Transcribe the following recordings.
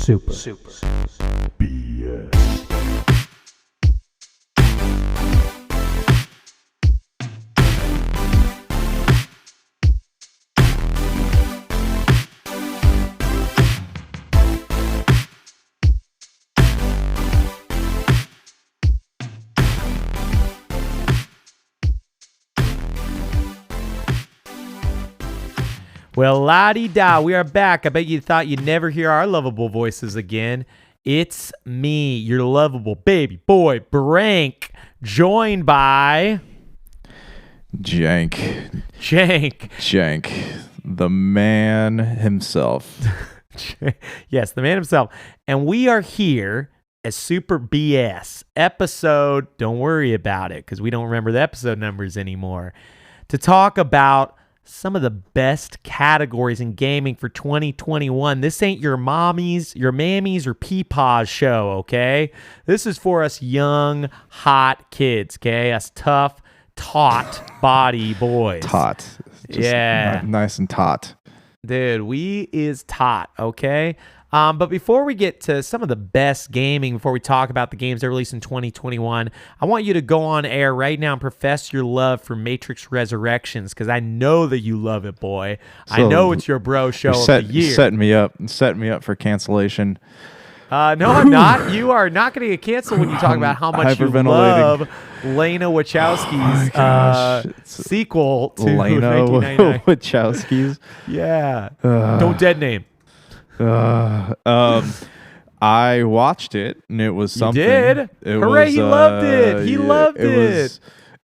Super BS. Well, la-di-da, we are back. I bet you thought you'd never hear our lovable voices again. It's me, your lovable baby boy, Brank, joined by... Jank, the man himself. Yes, the man himself. And we are here as Super BS episode, don't worry about it, because we don't remember the episode numbers anymore, to talk about some of the best categories in gaming for 2021. This ain't your mammies or peepaws show, okay? This is for us young, hot kids, okay? Us tough, taut body boys. Taut. Just yeah. Nice and taut. Dude, we is taut, okay? But before we get to some of the best gaming, before we talk about the games that released in 2021, I want you to go on air right now and profess your love for Matrix Resurrections, because I know that you love it, boy. So I know it's your bro show of the year. Setting me up for cancellation. No, I'm not. You are not going to get canceled when you talk about how much you love Lena Wachowski's sequel to Lena 1999. Wachowski's. Yeah. Don't dead name. I watched it and it was something. You did? Hooray, he loved it. He loved it.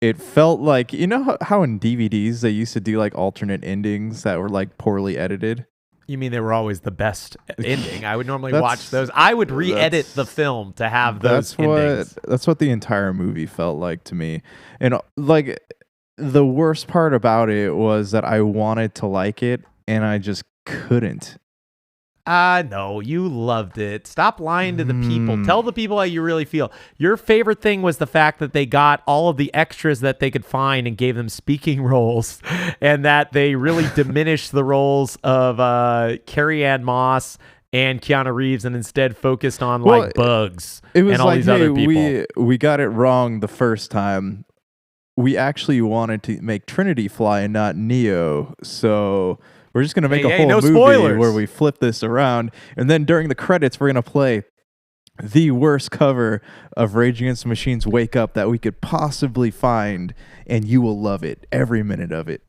It felt like, you know how in DVDs they used to do like alternate endings that were like poorly edited? You mean they were always the best ending? I would normally watch those. I would re-edit the film to have those endings. That's what the entire movie felt like to me. And like the worst part about it was that I wanted to like it and I just couldn't. No, you loved it. Stop lying to the people. Tell the people how you really feel. Your favorite thing was the fact that they got all of the extras that they could find and gave them speaking roles, and that they really diminished the roles of Carrie-Anne Moss and Keanu Reeves and instead focused on like Bugs and all these other people. We got it wrong the first time. We actually wanted to make Trinity fly and not Neo, so... We're just going to make a whole movie spoilers. Where we flip this around. And then during the credits, we're going to play the worst cover of Rage Against the Machine's Wake Up that we could possibly find. And you will love it. Every minute of it.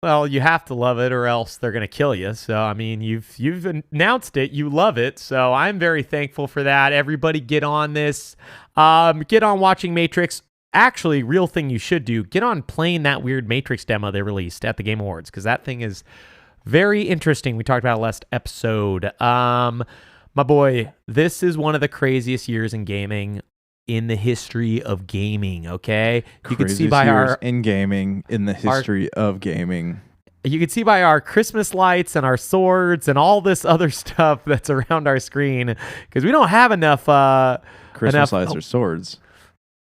Well, you have to love it or else they're going to kill you. So, I mean, you've announced it. You love it. So I'm very thankful for that. Everybody get on this. Get on watching Matrix. Actually, real thing you should do. Get on playing that weird Matrix demo they released at the Game Awards, because that thing is... very interesting. We talked about it last episode. My boy, this is one of the craziest years in gaming in the history of gaming, okay? You can see by our in gaming in the history of gaming. You can see by our Christmas lights and our swords and all this other stuff that's around our screen, because we don't have enough Christmas lights or swords.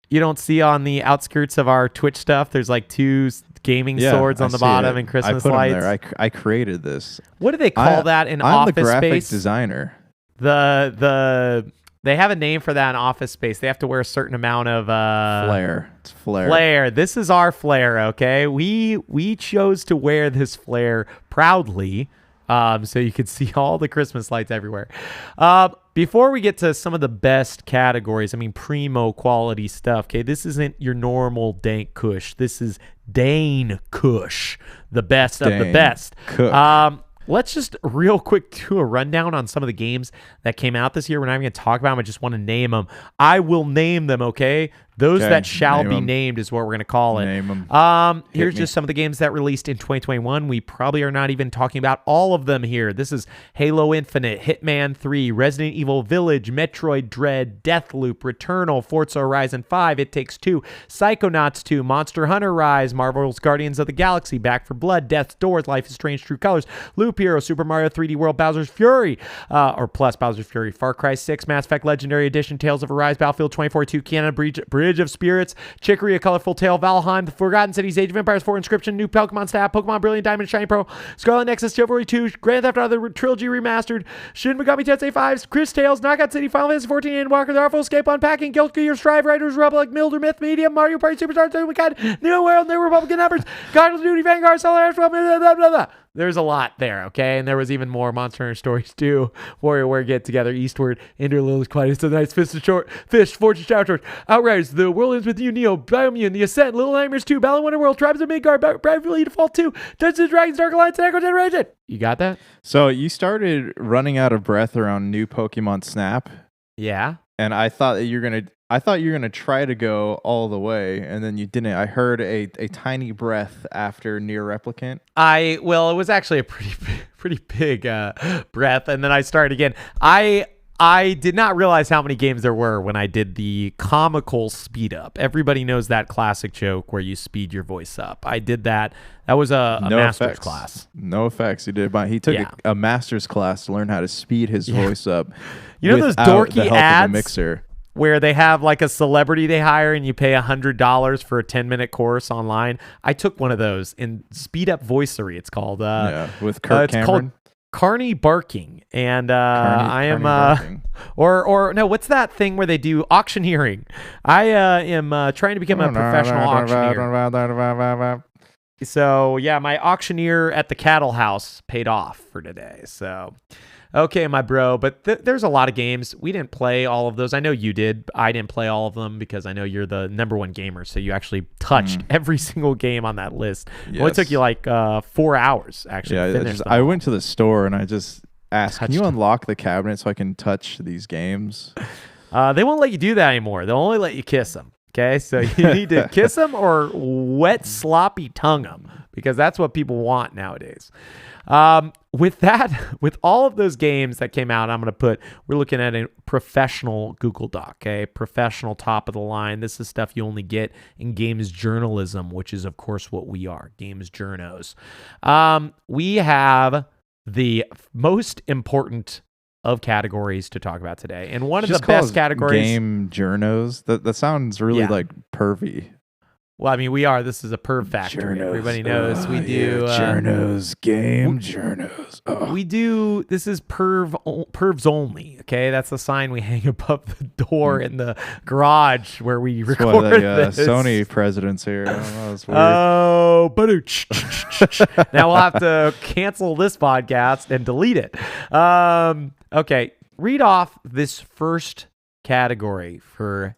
You don't see on the outskirts of our Twitch stuff, there's like two gaming swords on the bottom and Christmas lights. Them there. I created this. What do they call that in I'm Office the graphic Space? Designer. They have a name for that in Office Space. They have to wear a certain amount of flare. It's flare. Flare. This is our flare, okay? We chose to wear this flare proudly. So you could see all the Christmas lights everywhere. Before we get to some of the best categories, I mean, primo quality stuff, okay? This isn't your normal dank kush. This is Dane Kush, the best of the best. Let's just real quick do a rundown on some of the games that came out this year. We're not even going to talk about them. I just want to name them. I will name them, okay? Those that shall be named is what we're going to call it. Name them. Here's just some of the games that released in 2021. We probably are not even talking about all of them here. This is Halo Infinite, Hitman 3, Resident Evil Village, Metroid Dread, Deathloop, Returnal, Forza Horizon 5, It Takes Two, Psychonauts 2, Monster Hunter Rise, Marvel's Guardians of the Galaxy, Back 4 Blood, Death's Doors, Life is Strange True Colors, Loop Hero, Super Mario 3D World, Bowser's Fury, or plus Bowser's Fury, Far Cry 6, Mass Effect Legendary Edition, Tales of Arise, Battlefield 2042, Keanu Bridge of Spirits, Chicory, A Colorful Tale, Valheim, The Forgotten Cities, Age of Empires 4, Inscription, New Pokemon Snap, Pokemon Brilliant Diamond, Shiny Pearl, Scarlet Nexus, Chivalry 2, Grand Theft Auto Trilogy Remastered, Shin Megami Tensei 5, Chris Tales, Knockout City, Final Fantasy 14, and Walker the Artful Escape, Unpacking, Guilty Gear Strive, Riders Republic, Milder Myth, Medium, Mario Party Superstars, New World, New Republican Numbers, Call of Duty Vanguard, Solar Ash, blah, blah, blah, blah, blah. There's a lot there, okay? And there was even more Monster Hunter Stories 2, WarioWare Get Together, Eastward, Ender Lilies, Quiet to the Nights, Fish, Fortune Shower Torch, Outriders, The World Ends With You, Neo, Biomutant, The Ascent, Little Nightmares 2, Battle Wonderworld, Tribes of Midgard, Bravely Default 2, Dungeons and Dragons, Dark Alliance, and Echo Generation. You got that? So you started running out of breath around new Pokemon Snap, Yeah. and I thought that you're gonna try to go all the way, and then you didn't. I heard a tiny breath after Near Replicant. It was actually a pretty big breath, and then I started again. I did not realize how many games there were when I did the comical speed up. Everybody knows that classic joke where you speed your voice up. I did that. That was a master's class. No effects. He took a master's class to learn how to speed his voice up. You know those dorky the help ads of a mixer where they have like a celebrity they hire and you pay $100 for a 10-minute course online? I took one of those in speed up voicery. It's called. With Kirk it's Cameron. called Carney Barking, and I am Barking. or no, what's that thing where they do auctioneering? I am trying to become a professional auctioneer. So yeah, my auctioneer at the cattle house paid off for today. So okay, my bro, but there's a lot of games. We didn't play all of those. I know you did. I didn't play all of them because I know you're the #1 gamer. So you actually touched every single game on that list. Yes. Well, it took you like 4 hours actually. Yeah, to finish them I all. went to the store and I just asked, "Can you Touched them. unlock the cabinet so I can touch these games?" They won't let you do that anymore. They'll only let you kiss them. Okay, so you need to kiss them or wet, sloppy tongue them because that's what people want nowadays. With all of those games that came out, we're looking at a professional Google Doc, okay? Professional, top of the line. This is stuff you only get in games journalism, which is, of course, what we are, games journos. We have the most important of categories to talk about today. And one of the best categories... Game journos. That sounds really like pervy. Well, I mean, we are. This is a perv factory. Journos. Everybody knows we do. journos. Game journos. Oh. We do. This is pervs only. Okay, that's the sign we hang above the door in the garage where we It's record one of the this. Sony presidents here. I don't know. It's weird. Oh, badooch. Now we'll have to cancel this podcast and delete it. Okay, read off this first category for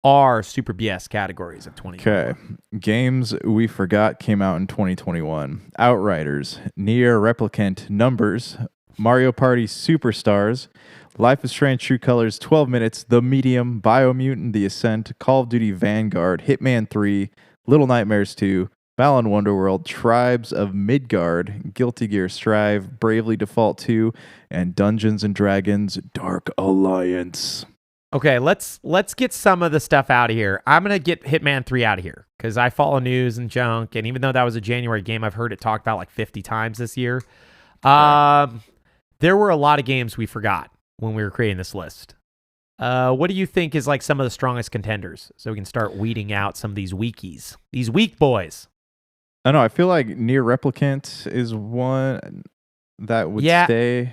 our Super BS categories of 2020. Okay. Games we forgot came out in 2021. Outriders, Nier Replicant, Numbers, Mario Party Superstars, Life is Strange True Colors, 12 Minutes, The Medium, Biomutant, The Ascent, Call of Duty Vanguard, Hitman 3, Little Nightmares 2, Balan Wonderworld, Tribes of Midgard, Guilty Gear Strive, Bravely Default 2, and Dungeons and Dragons Dark Alliance. Okay, let's get some of the stuff out of here. I'm going to get Hitman 3 out of here because I follow news and junk, and even though that was a January game, I've heard it talked about like 50 times this year. There were a lot of games we forgot when we were creating this list. What do you think is like some of the strongest contenders so we can start weeding out some of these weakies, these weak boys? I know. I feel like Nier Replicant is one that would stay.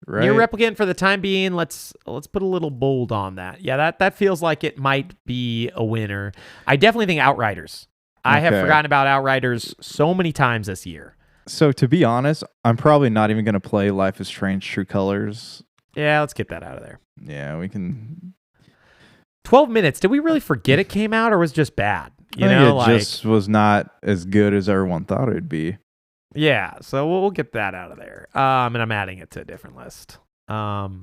Right? Nier Replicant for the time being. Let's put a little bold on that. Yeah, that feels like it might be a winner. I definitely think Outriders. I have forgotten about Outriders so many times this year. So to be honest, I'm probably not even going to play Life is Strange True Colors. Yeah, let's get that out of there. Yeah, we can. 12 Minutes. Did we really forget it came out or was it just bad? Just was not as good as everyone thought it would be. Yeah, so we'll get that out of there. And I'm adding it to a different list. What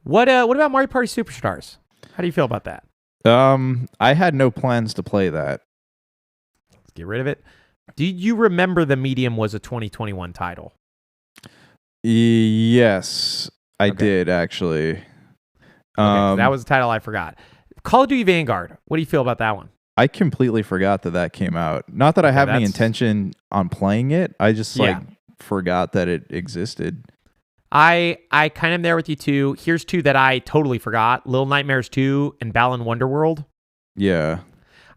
about Mario Party Superstars? How do you feel about that? I had no plans to play that. Let's get rid of it. Do you remember The Medium was a 2021 title? Yes, I did actually. Okay, that was a title I forgot. Call of Duty Vanguard. What do you feel about that one? I completely forgot that came out. Not that I have any intention on playing it. I just forgot that it existed. I kind of am there with you too. Here's two that I totally forgot. Little Nightmares 2 and Balan Wonderworld. Yeah.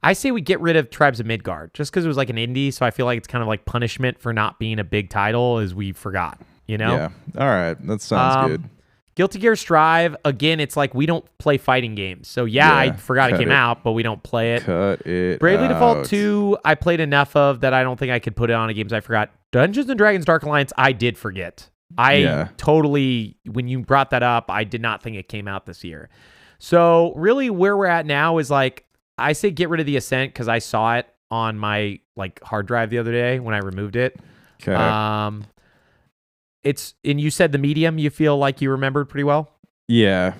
I say we get rid of Tribes of Midgard just because it was like an indie. So I feel like it's kind of like punishment for not being a big title as we forgot, you know? Yeah. All right. That sounds good. Guilty Gear Strive, again, it's like we don't play fighting games. So yeah, I forgot it came out, but we don't play it. Cut it Bravely out. Default 2, I played enough of that I don't think I could put it on a games I forgot. Dungeons and Dragons Dark Alliance, I did forget. I totally, when you brought that up, I did not think it came out this year. So really where we're at now is like, I say get rid of the Ascent because I saw it on my like hard drive the other day when I removed it. Okay. And you said the Medium you feel like you remembered pretty well? Yeah.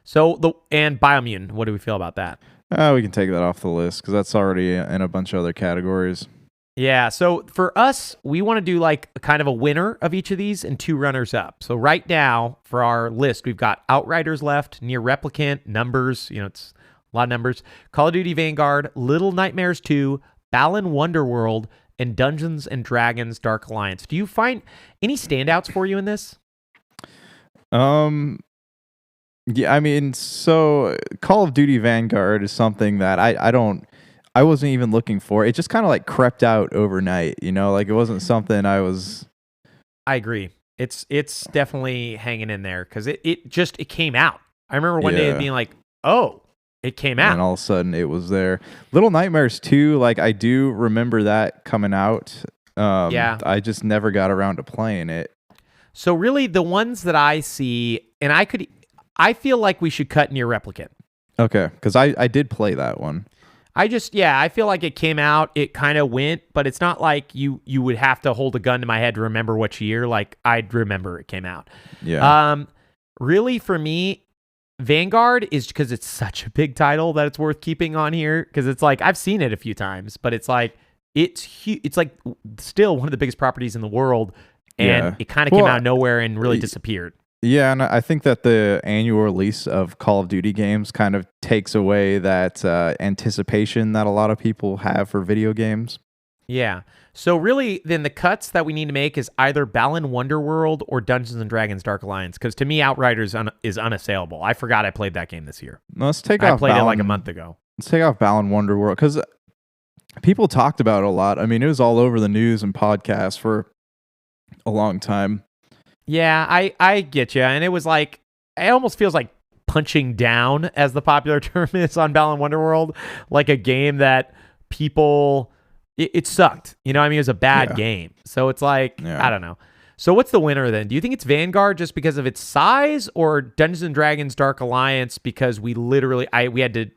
So and Bioimmune, what do we feel about that? We can take that off the list because that's already in a bunch of other categories. Yeah, so for us, we want to do like kind of a winner of each of these and 2 runners up. So right now for our list, we've got Outriders left, Near Replicant, Numbers, it's a lot of numbers, Call of Duty Vanguard, Little Nightmares 2, Balan Wonderworld, and Dungeons and Dragons Dark Alliance. Do you find any standouts for you in this? Yeah, I mean, so Call of Duty Vanguard is something that I wasn't even looking for. It just kind of like crept out overnight, like it wasn't something I agree. It's definitely hanging in there because it came out. I remember one day being like, oh, it came out. And all of a sudden it was there. Little Nightmares 2, like I do remember that coming out. I just never got around to playing it. So really the ones that I see, and I feel like we should cut Near Replicant. Okay, because I did play that one. I feel like it came out, it kind of went, but it's not like you would have to hold a gun to my head to remember which year. Like I'd remember it came out. Yeah. Really for me, Vanguard is because it's such a big title that it's worth keeping on here because it's like I've seen it a few times, but it's like it's like still one of the biggest properties in the world, and it kind of came out of nowhere and really disappeared. Yeah, and I think that the annual release of Call of Duty games kind of takes away that anticipation that a lot of people have for video games. Yeah. So really, then the cuts that we need to make is either Balan Wonderworld or Dungeons and Dragons Dark Alliance. Because to me, Outriders is unassailable. I forgot I played that game this year. Let's take I off. played it like a month ago. Let's take off Balan Wonderworld because people talked about it a lot. I mean, it was all over the news and podcasts for a long time. Yeah, I get you. And it was like, it almost feels like punching down, as the popular term is on Balan Wonderworld, like a game that people, it sucked. It was a bad game. So it's like, I don't know. So what's the winner then? Do you think it's Vanguard just because of its size, or Dungeons and Dragons Dark Alliance because we had to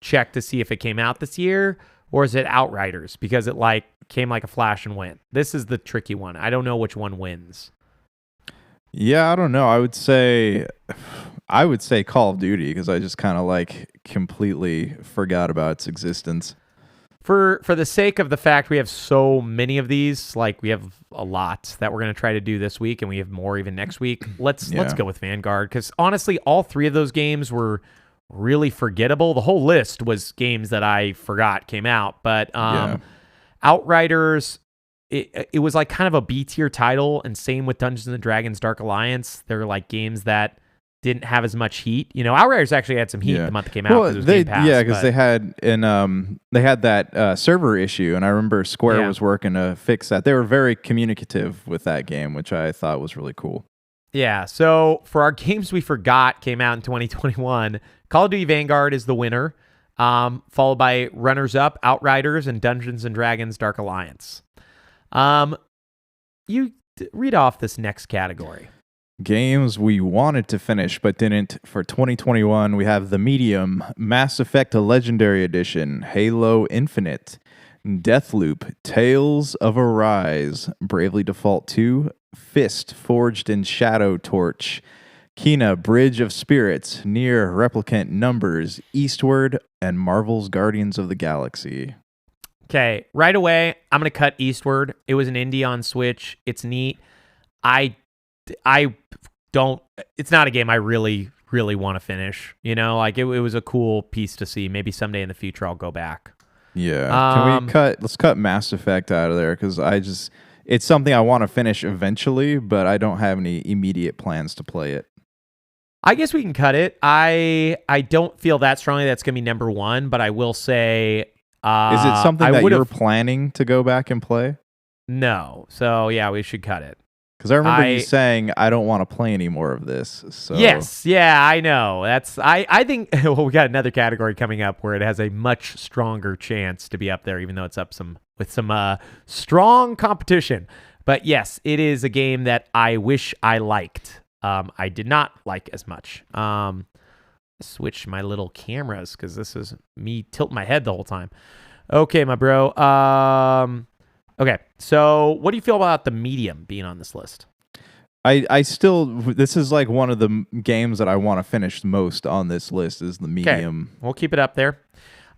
check to see if it came out this year? Or is it Outriders because it like came like a flash and went? This is the tricky one. I don't know which one wins. Yeah, I don't know. I would say Call of Duty because I just kind of like completely forgot about its existence. For the sake of the fact we have so many of these, like we have a lot that we're going to try to do this week, and we have more even next week. Let's go with Vanguard because honestly, all 3 of those games were really forgettable. The whole list was games that I forgot came out, but Outriders. It was like kind of a B tier title, and same with Dungeons and Dragons Dark Alliance. They're like games that didn't have as much heat. Outriders actually had some heat the month it came out. Well, because they had that server issue, and I remember Square was working to fix that. They were very communicative with that game, which I thought was really cool. Yeah. So for our games we forgot came out in 2021, Call of Duty Vanguard is the winner, followed by runners up Outriders and Dungeons and Dragons Dark Alliance. You read off this next category. Games we wanted to finish but didn't for 2021. We have The Medium, Mass Effect Legendary Edition, Halo Infinite, Deathloop, Tales of Arise, Bravely Default 2, Fist Forged in Shadow Torch, Kena Bridge of Spirits, Near Replicant, Numbers, Eastward, and Marvel's Guardians of the Galaxy. Okay, right away, I'm going to cut Eastward. It was an indie on Switch. It's neat. I don't, it's not a game I really, really want to finish. Like it was a cool piece to see. Maybe someday in the future I'll go back. Yeah. Let's cut Mass Effect out of there because it's something I want to finish eventually, but I don't have any immediate plans to play it. I guess we can cut it. I don't feel that strongly that's going to be number one, but I will say, Is it something I that would you're have planning to go back and play? no. So yeah, we should cut it. Because I remember you saying I don't want to play any more of this. So Yes, yeah, I know. I think well, we got another category coming up where it has a much stronger chance to be up there, even though it's up with some strong competition. But yes, it is a game that I wish I liked. I did not like as much. Switch my little cameras because this is me tilting my head the whole time. Okay, my bro. Okay, so what do you feel about the Medium being on this list? I still, this is like one of the games that I want to finish most on this list is the Medium. We'll keep it up there.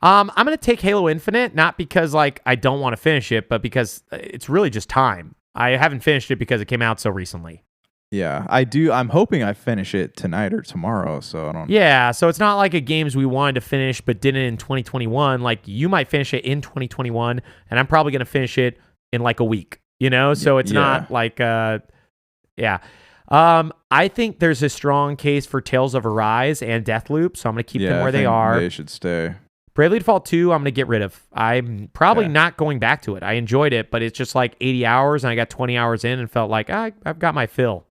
I'm going to take Halo Infinite, not because like I don't want to finish it, but because it's really just time. I haven't finished it because it came out so recently. Yeah, I do. I'm hoping I finish it tonight or tomorrow. So I don't. Yeah, so it's not like a games we wanted to finish but didn't in 2021. Like you might finish it in 2021, and I'm probably going to finish it in like a week. You know, so it's not like yeah. I think there's a strong case for Tales of Arise and Deathloop, so I'm going to keep them where they are. They should stay. Bravely Default 2, I'm going to get rid of. I'm probably not going back to it. I enjoyed it, but it's just like 80 hours, and I got 20 hours in and felt like I've got my fill.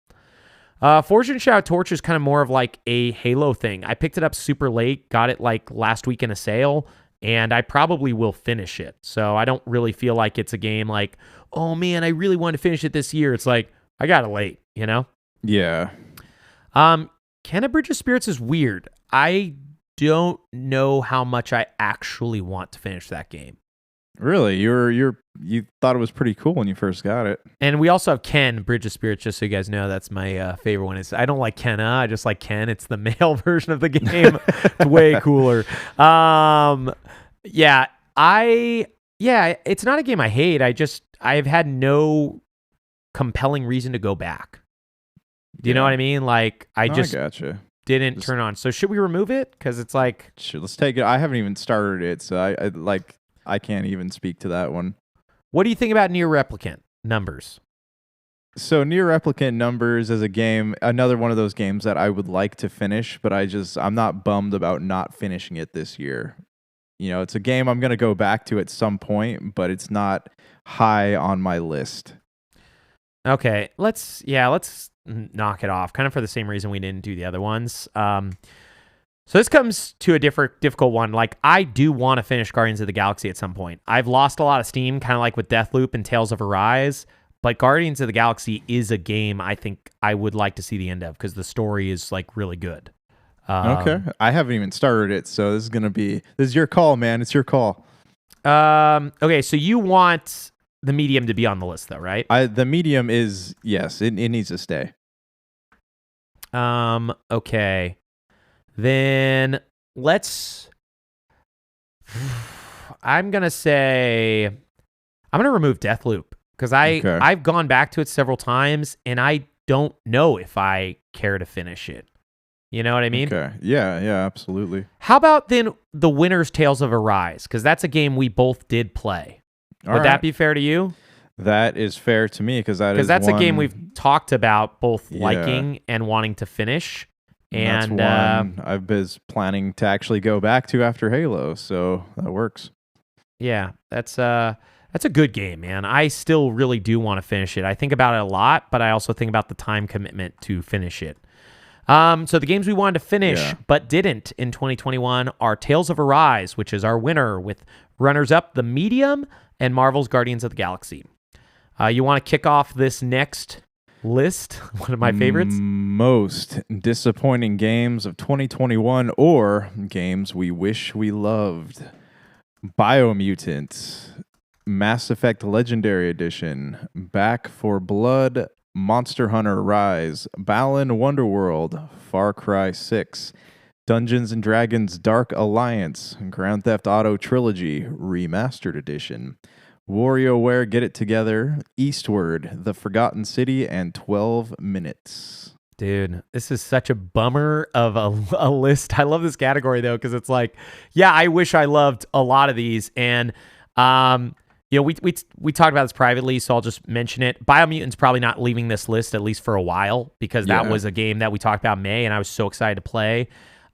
Fortune Shadow Torch is kind of more of like a Halo thing. I picked it up super late, got it like last week in a sale, and I probably will finish it. So I don't really feel like it's a game like, oh man, I really want to finish it this year. It's like, I got it late, you know? Yeah. Kenna Bridge of Spirits is weird. I don't know how much I actually want to finish that game. Really? You thought it was pretty cool when you first got it. And we also have Ken Bridge of Spirits, just so you guys know. That's my favorite one. I don't like Kenna. I just like Ken. It's the male version of the game. It's way cooler. It's not a game I hate. I've had no compelling reason to go back. Do you know what I mean? Like I gotcha. Didn't turn on. So should we remove it? Because it's like, sure, let's take it. I haven't even started it, so I can't even speak to that one. What do you think about Nier Replicant numbers? So Nier Replicant numbers as a game, another one of those games that I would like to finish, but I'm not bummed about not finishing it this year. You know, it's a game I'm going to go back to at some point, but it's not high on my list. Okay, let's knock it off, kind of for the same reason we didn't do the other ones. So this comes to a difficult one. Like, I do want to finish Guardians of the Galaxy at some point. I've lost a lot of steam, kind of like with Deathloop and Tales of Arise, but Guardians of the Galaxy is a game I think I would like to see the end of because the story is like really good. Okay, I haven't even started it, so this is your call, man. It's your call. Okay, so you want the Medium to be on the list, though, right? The Medium is, yes, it needs to stay. Okay. Then I'm going to remove Deathloop because I've gone back to it several times and I don't know if I care to finish it. You know what I mean? Okay. Yeah, absolutely. How about then the winner's Tales of Arise? Because that's a game we both did play. Would that be fair to you? That is fair to me because that's a game we've talked about both liking and wanting to finish. And that's one I was planning to actually go back to after Halo, so that works. Yeah, that's a good game, man. I still really do want to finish it. I think about it a lot, but I also think about the time commitment to finish it. So the games we wanted to finish but didn't in 2021 are Tales of Arise, which is our winner, with runners-up The Medium and Marvel's Guardians of the Galaxy. You want to kick off this next list? One of my favorites? Most disappointing games of 2021 or games we wish we loved. Biomutant, Mass Effect Legendary Edition, Back 4 Blood, Monster Hunter Rise, Balan Wonderworld, Far Cry 6, Dungeons & Dragons Dark Alliance, Grand Theft Auto Trilogy Remastered Edition, WarioWare Get It Together, Eastward, The Forgotten City, and 12 Minutes. Dude, this is such a bummer of a list. I love this category, though, because it's like, yeah, I wish I loved a lot of these. And we talked about this privately, so I'll just mention it. Biomutant's probably not leaving this list, at least for a while, because that was a game that we talked about in May, and I was so excited to play.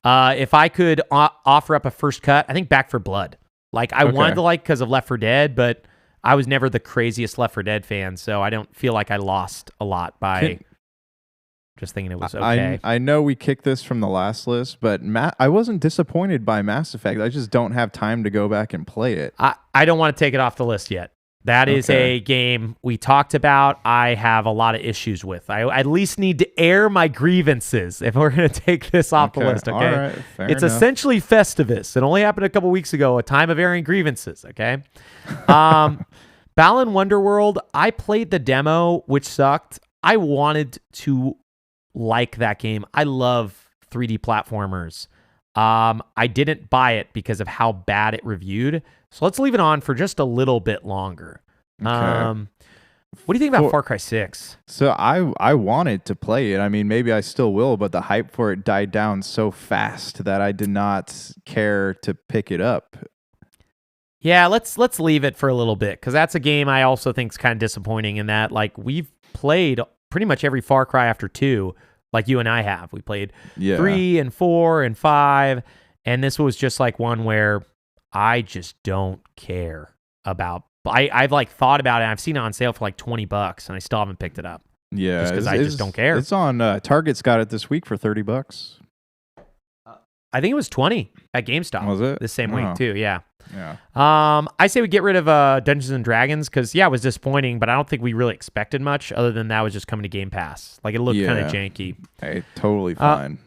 If I could offer up a first cut, I think Back 4 Blood. Like, I wanted to like because of Left 4 Dead, but I was never the craziest Left 4 Dead fan, so I don't feel like I lost a lot by just thinking it was okay. I know we kicked this from the last list, but I wasn't disappointed by Mass Effect. I just don't have time to go back and play it. I don't want to take it off the list yet. That is a game we talked about. I have a lot of issues with. I at least need to air my grievances if we're going to take this off the list, okay? All right, fair it's enough. essentially Festivus. It only happened a couple weeks ago, a time of airing grievances, okay? Balan Wonderworld, I played the demo, which sucked. I wanted to like that game. I love 3D platformers. I didn't buy it because of how bad it reviewed. So let's leave it on for just a little bit longer. Okay. What do you think about Far Cry 6? So I wanted to play it. I mean, maybe I still will, but the hype for it died down so fast that I did not care to pick it up. Yeah, let's leave it for a little bit, because that's a game I also think is kind of disappointing in that, like, we've played pretty much every Far Cry after 2, like you and I have. We played 3 and 4 and 5, and this was just like one where I just don't care about. I've like thought about it, and I've seen it on sale for like $20, and I still haven't picked it up. Yeah, just because I just don't care. It's on Target's got it this week for $30. I think it was 20 at GameStop. Was it this same week too? Yeah. Yeah. I say we get rid of Dungeons and Dragons because it was disappointing, but I don't think we really expected much other than that was just coming to Game Pass. Like, it looked kind of janky. Hey, totally fine.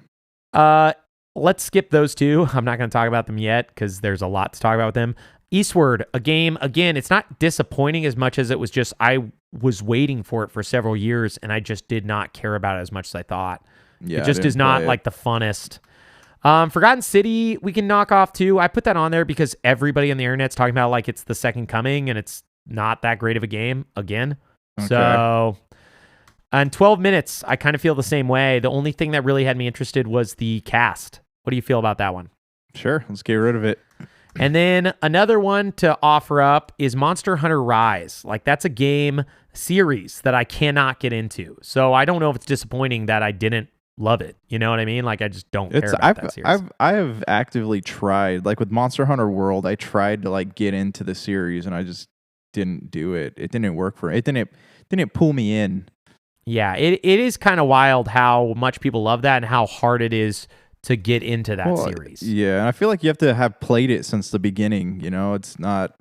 Let's skip those two. I'm not going to talk about them yet because there's a lot to talk about with them. Eastward, a game, again, it's not disappointing as much as it was just I was waiting for it for several years and I just did not care about it as much as I thought. Yeah, it just is not like the funnest. Forgotten City, we can knock off too. I put that on there because everybody on the internet's talking about like it's the second coming and it's not that great of a game again. Okay. So, and 12 minutes, I kind of feel the same way. The only thing that really had me interested was the cast. What do you feel about that one? Sure, let's get rid of it. And then another one to offer up is Monster Hunter Rise. Like, that's a game series that I cannot get into. So I don't know if it's disappointing that I didn't love it. You know what I mean? Like, I just don't care about that series. I have actively tried, like with Monster Hunter World, I tried to like get into the series and I just didn't do it. It didn't work for it. Didn't pull me in. Yeah, it is kind of wild how much people love that and how hard it is to get into that series. Yeah, and I feel like you have to have played it since the beginning, you know? It's not...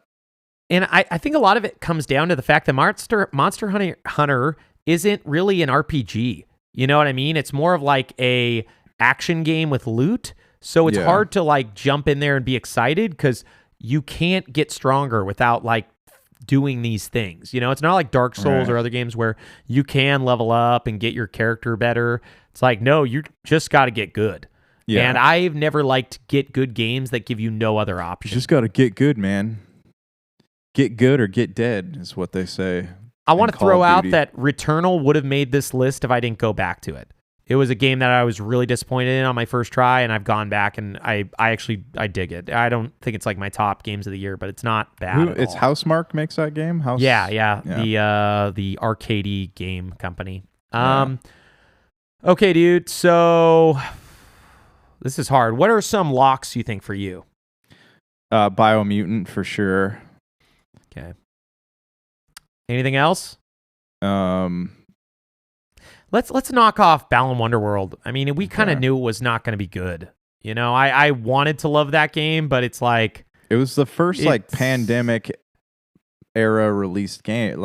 And I think a lot of it comes down to the fact that Monster Hunter isn't really an RPG. You know what I mean? It's more of like a action game with loot. So it's hard to like jump in there and be excited because you can't get stronger without like doing these things. You know, it's not like Dark Souls or other games where you can level up and get your character better. It's like, no, you just got to get good. Yeah. And I've never liked get good games that give you no other option. You just got to get good, man. Get good or get dead is what they say. I want to throw out that Returnal would have made this list if I didn't go back to it. It was a game that I was really disappointed in on my first try, and I've gone back and I dig it. I don't think it's like my top games of the year, but it's not bad. It's Housemarque makes that game? Yeah. The arcade game company. Okay, dude. So this is hard. What are some locks you think for you? Biomutant for sure. Okay. Anything else? Let's knock off Balan Wonderworld. I mean, we kind of knew it was not going to be good. You know, I wanted to love that game, but it's like it was the first like pandemic era released game,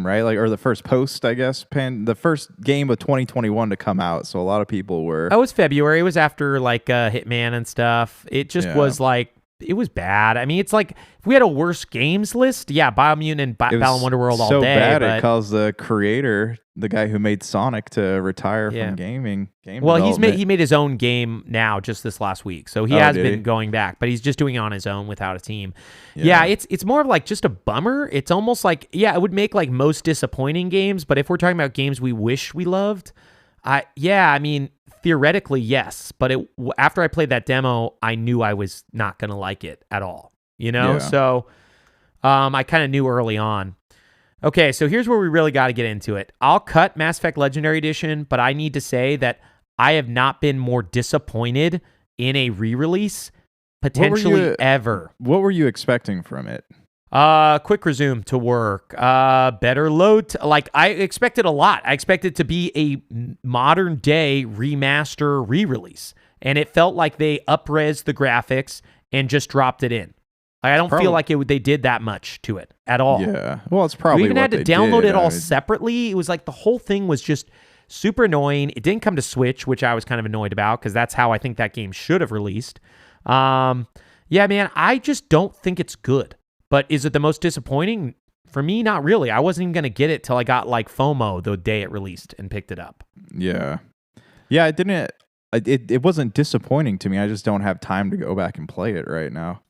right? Like, or the first post, I guess, the first game of 2021 to come out. So a lot of people were. Oh, it was February. It was after like Hitman and stuff. It just was like. It was bad. I mean, it's like if we had a worst games list, Biomutant and Balan Wonderworld all day. So bad it caused the creator, the guy who made Sonic, to retire from gaming. Well, he made his own game now just this last week, so he has been going back, but he's just doing it on his own without a team. Yeah, it's more of like just a bummer. It's almost like it would make like most disappointing games, but if we're talking about games we wish we loved, I mean. Theoretically, yes, but after I played that demo, I knew I was not going to like it at all, you know? So I kind of knew early on. Okay, so here's where we really got to get into it. I'll cut Mass Effect Legendary Edition, but I need to say that I have not been more disappointed in a re-release potentially ever. What were you expecting from it? Quick resume to work. Better load. Like, I expected a lot. I expected to be a modern day remaster re-release, and it felt like they up-res the graphics and just dropped it in. I don't feel like they did that much to it at all. Yeah. Well, it's probably we even had to download it all separately. It was like the whole thing was just super annoying. It didn't come to Switch, which I was kind of annoyed about because that's how I think that game should have released. Yeah, man, I just don't think it's good. But is it the most disappointing? For me, not really. I wasn't even going to get it till I got like FOMO the day it released and picked it up. Yeah. Yeah, it didn't. It wasn't disappointing to me. I just don't have time to go back and play it right now.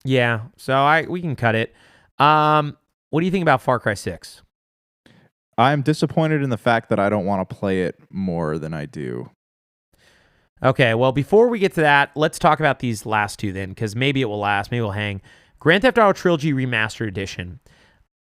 Yeah, so we can cut it. What do you think about Far Cry 6? I'm disappointed in the fact that I don't want to play it more than I do. Okay, well, before we get to that, let's talk about these last two then, because maybe it will last, maybe it'll hang. Grand Theft Auto Trilogy Remastered Edition.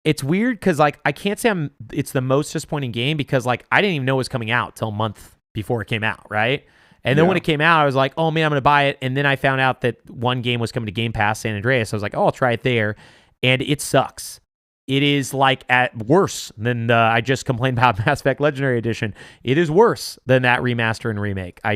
It's weird because, like, I can't say it's the most disappointing game because, like, I didn't even know it was coming out till a month before it came out, right? And then when it came out, I was like, oh, man, I'm going to buy it. And then I found out that one game was coming to Game Pass, San Andreas. So I was like, oh, I'll try it there. And it sucks. It is, like, worse than I just complained about Mass Effect Legendary Edition. It is worse than that remaster and remake. I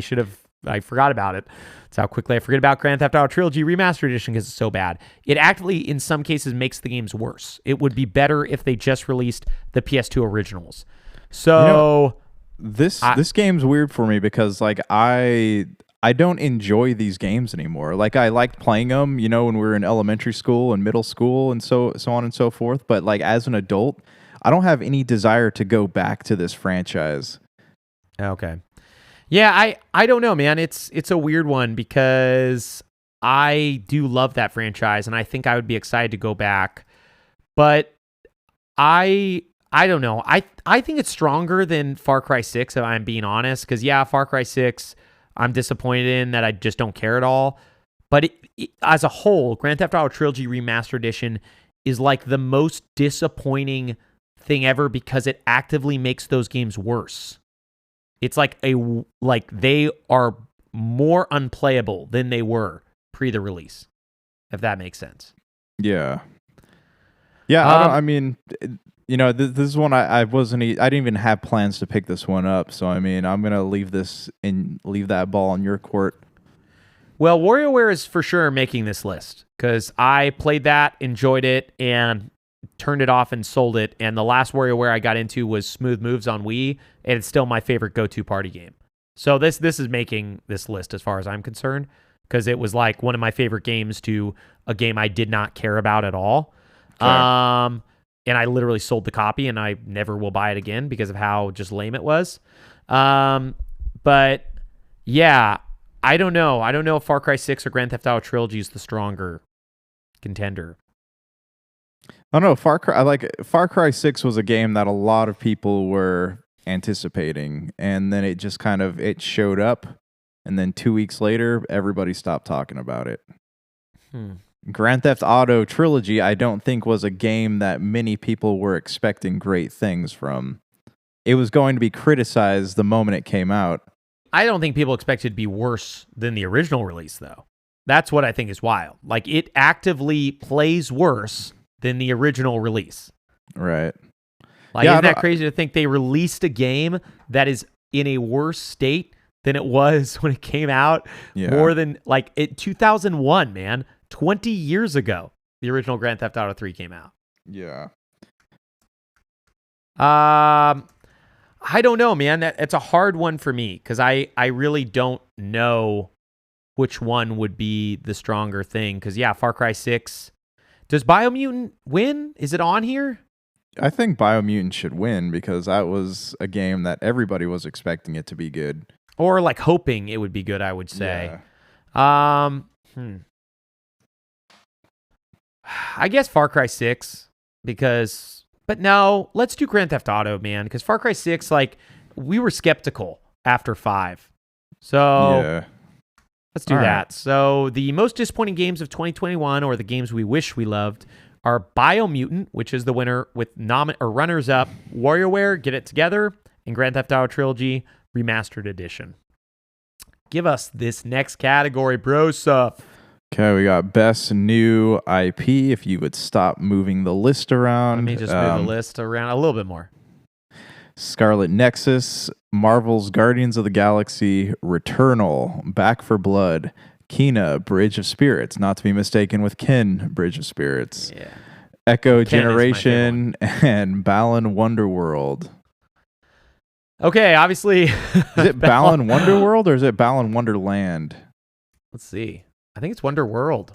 forgot about it. That's how quickly I forget about Grand Theft Auto Trilogy Remastered Edition because it's so bad. It actually, in some cases, makes the games worse. It would be better if they just released the PS2 originals. So... This game's weird for me because like I don't enjoy these games anymore. Like I liked playing them, you know, when we were in elementary school and middle school and so on and so forth. But like as an adult, I don't have any desire to go back to this franchise. Okay. Yeah, I don't know, man. It's a weird one because I do love that franchise and I think I would be excited to go back. But I don't know. I think it's stronger than Far Cry 6, if I'm being honest. Because, yeah, Far Cry 6, I'm disappointed in that I just don't care at all. But as a whole, Grand Theft Auto Trilogy Remastered Edition is like the most disappointing thing ever because it actively makes those games worse. It's like they are more unplayable than they were pre the release, if that makes sense. Yeah. Yeah, I mean... You know, this is one I didn't even have plans to pick this one up. So I mean, I'm gonna leave that ball in your court. Well, WarioWare is for sure making this list because I played that, enjoyed it, and turned it off and sold it. And the last WarioWare I got into was Smooth Moves on Wii, and it's still my favorite go-to party game. So this is making this list as far as I'm concerned because it was like one of my favorite games to a game I did not care about at all. Fair. And I literally sold the copy, and I never will buy it again because of how just lame it was. But yeah, I don't know. I don't know if Far Cry 6 or Grand Theft Auto Trilogy is the stronger contender. I don't know. Far Cry 6 was a game that a lot of people were anticipating, and then it just it showed up, and then 2 weeks later, everybody stopped talking about it. Grand Theft Auto Trilogy, I don't think was a game that many people were expecting great things from. It was going to be criticized the moment it came out. I don't think people expected it to be worse than the original release, though. That's what I think is wild. Like, it actively plays worse than the original release. Right. Like, isn't that crazy to think they released a game that is in a worse state than it was when it came out? Yeah. More than, like, 2001, man. 20 years ago, the original Grand Theft Auto 3 came out. Yeah. I don't know, man. It's a hard one for me because I really don't know which one would be the stronger thing. Because, yeah, Far Cry 6. Does Biomutant win? Is it on here? I think Biomutant should win because that was a game that everybody was expecting it to be good. Or, like, hoping it would be good, I would say. Yeah. I guess Far Cry 6 but no, let's do Grand Theft Auto, man, because Far Cry 6, like, we were skeptical after 5. So yeah. Let's do that. So the most disappointing games of 2021, or the games we wish we loved, are Biomutant, which is the winner with runners up, WarioWare, Get It Together, and Grand Theft Auto Trilogy Remastered Edition. Give us this next category, bro. Sup? Okay, we got best new IP. If you would stop moving the list around. Let me just move the list around a little bit more. Scarlet Nexus, Marvel's Guardians of the Galaxy, Returnal, Back for Blood, Kena, Bridge of Spirits, not to be mistaken with Ken, Bridge of Spirits, Yeah. Echo Ken is my Generation, and Balan Wonderworld. Okay, obviously. Is it Balan Wonderworld or is it Balan Wonderland? Let's see. I think it's Wonder World.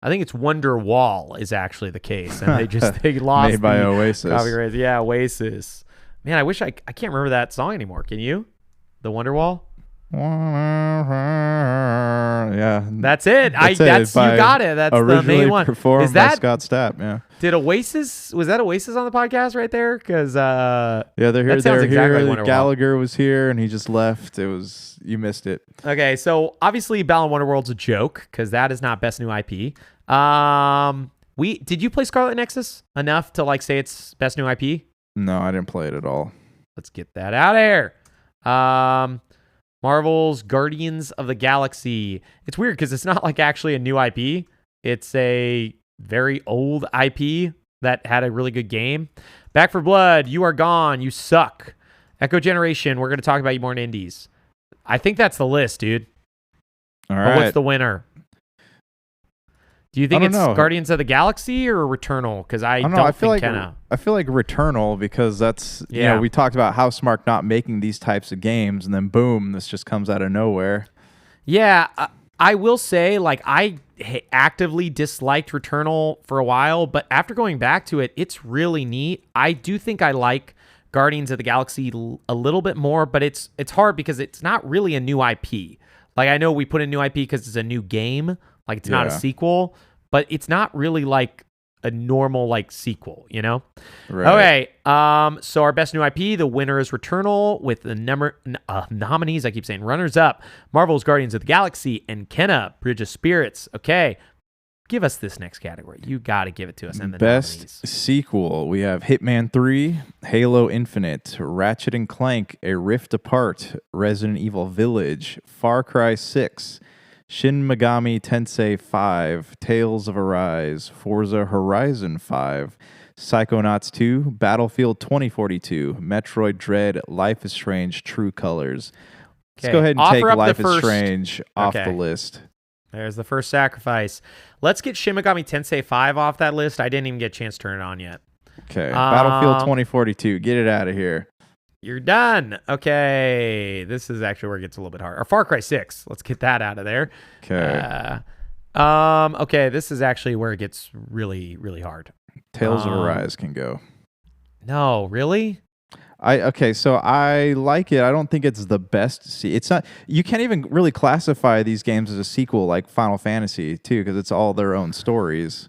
I think it's Wonder Wall is actually the case, and they lost Made by the Oasis. copyright. Yeah, Oasis. Man, I wish I can't remember that song anymore. Can you? The Wonder Wall. Yeah, That's it. That's You it, got it. That's the originally main one. performed Is that by Scott Stapp. Yeah, did Oasis? Was that Oasis on the podcast right there? Because yeah, they're here. that sounds They're exactly here. like Wonder Wall. Gallagher was here, and he just left. You missed it. Okay, so obviously Balan Wonderworld's a joke because that is not best new IP. Did you play Scarlet Nexus enough to like say it's best new IP? No, I didn't play it at all. Let's get that out of here. Marvel's Guardians of the Galaxy. It's weird because it's not like actually a new IP. It's a very old IP that had a really good game. Back for Blood, You Are Gone, You Suck. Echo Generation, we're going to talk about you more in indies. I think that's the list, dude. All But right. what's the winner? Do you think I it's don't know. Guardians of the Galaxy or Returnal? Because I don't know. I feel think like Kenna. I feel like Returnal because that's Yeah. we talked about Housemarque not making these types of games, and then boom, this just comes out of nowhere. Yeah, I will say, like, I actively disliked Returnal for a while, but after going back to it, it's really neat. I do think I like Guardians of the Galaxy a little bit more, but it's hard because it's not really a new IP. Like, I know we put in new IP because it's a new game, like it's not a Yeah. sequel, but it's not really like a normal like sequel, you know? Right. Okay. So our best new IP, the winner is Returnal with the nominees. I keep saying runners up: Marvel's Guardians of the Galaxy and Kenna, Bridge of Spirits. Okay, give us this next category. You got to give it to us. And the Best nominees. sequel, we have Hitman 3, Halo Infinite, Ratchet and Clank, A Rift Apart, Resident Evil Village, Far Cry 6, Shin Megami Tensei 5, Tales of Arise, Forza Horizon 5, Psychonauts 2, Battlefield 2042, Metroid Dread, Life is Strange, True Colors. Let's Okay, go ahead and offer take up the Life is first- Strange off Okay. the list. There's the first sacrifice. Let's get Shin Megami Tensei 5 off that list. I didn't even get a chance to turn it on yet. Okay, Battlefield 2042, get it out of here. You're done. Okay. This is actually where it gets a little bit hard. Or Far Cry 6. Let's get that out of there. Okay. Okay, this is actually where it gets really, really hard. Tales of Arise can go. No, really? So I like it. I don't think it's the best. It's not. You can't even really classify these games as a sequel like Final Fantasy too, because it's all their own stories.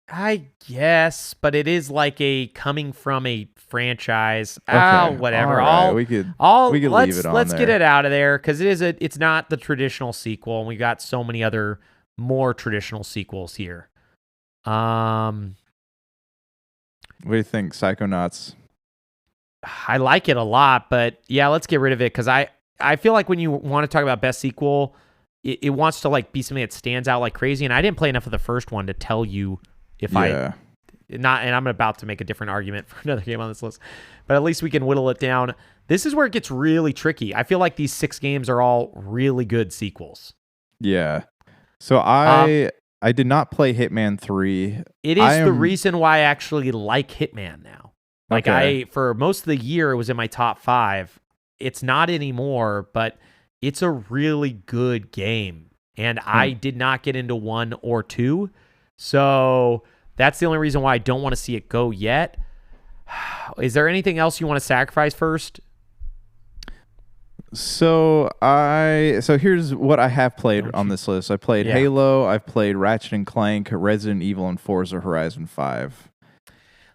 I guess, but it is like a coming from a franchise. Okay, Whatever. all right, we could leave it on let's there. get it out of there because it's not the traditional sequel, and we got so many other more traditional sequels here. What do you think, Psychonauts? I like it a lot, but yeah, let's get rid of it because I feel like when you want to talk about best sequel, it wants to like be something that stands out like crazy, and I didn't play enough of the first one to tell you if and I'm about to make a different argument for another game on this list, but at least we can whittle it down. This is where it gets really tricky. I feel like these 6 games are all really good sequels. Yeah. So I did not play Hitman 3. It is the reason why I actually like Hitman now. Like for most of the year, it was in my top 5. It's not anymore, but it's a really good game. And I did not get into 1 or 2. So that's the only reason why I don't want to see it go yet. Is there anything else you want to sacrifice first? So here's what I have played on this list. I played Halo, I've played Ratchet and Clank, Resident Evil, and Forza Horizon 5.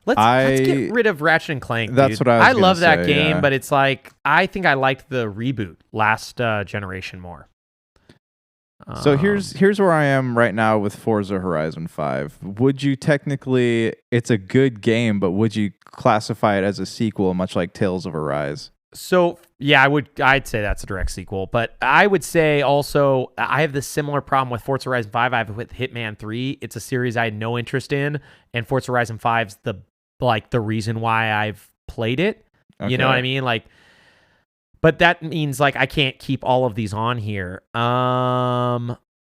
Let's get rid of Ratchet and Clank. That's dude. what I was I gonna love that say, game, yeah. but it's like I think I liked the reboot last generation more. So here's where I am right now with Forza Horizon 5. Would you technically, it's a good game, but would you classify it as a sequel, much like Tales of Arise? So yeah, I'd say that's a direct sequel, but I would say also I have this similar problem with Forza Horizon 5. I have it with Hitman 3. It's a series I had no interest in, and Forza Horizon 5's the reason why I've played it. You know what I mean? Like, but that means like I can't keep all of these on here.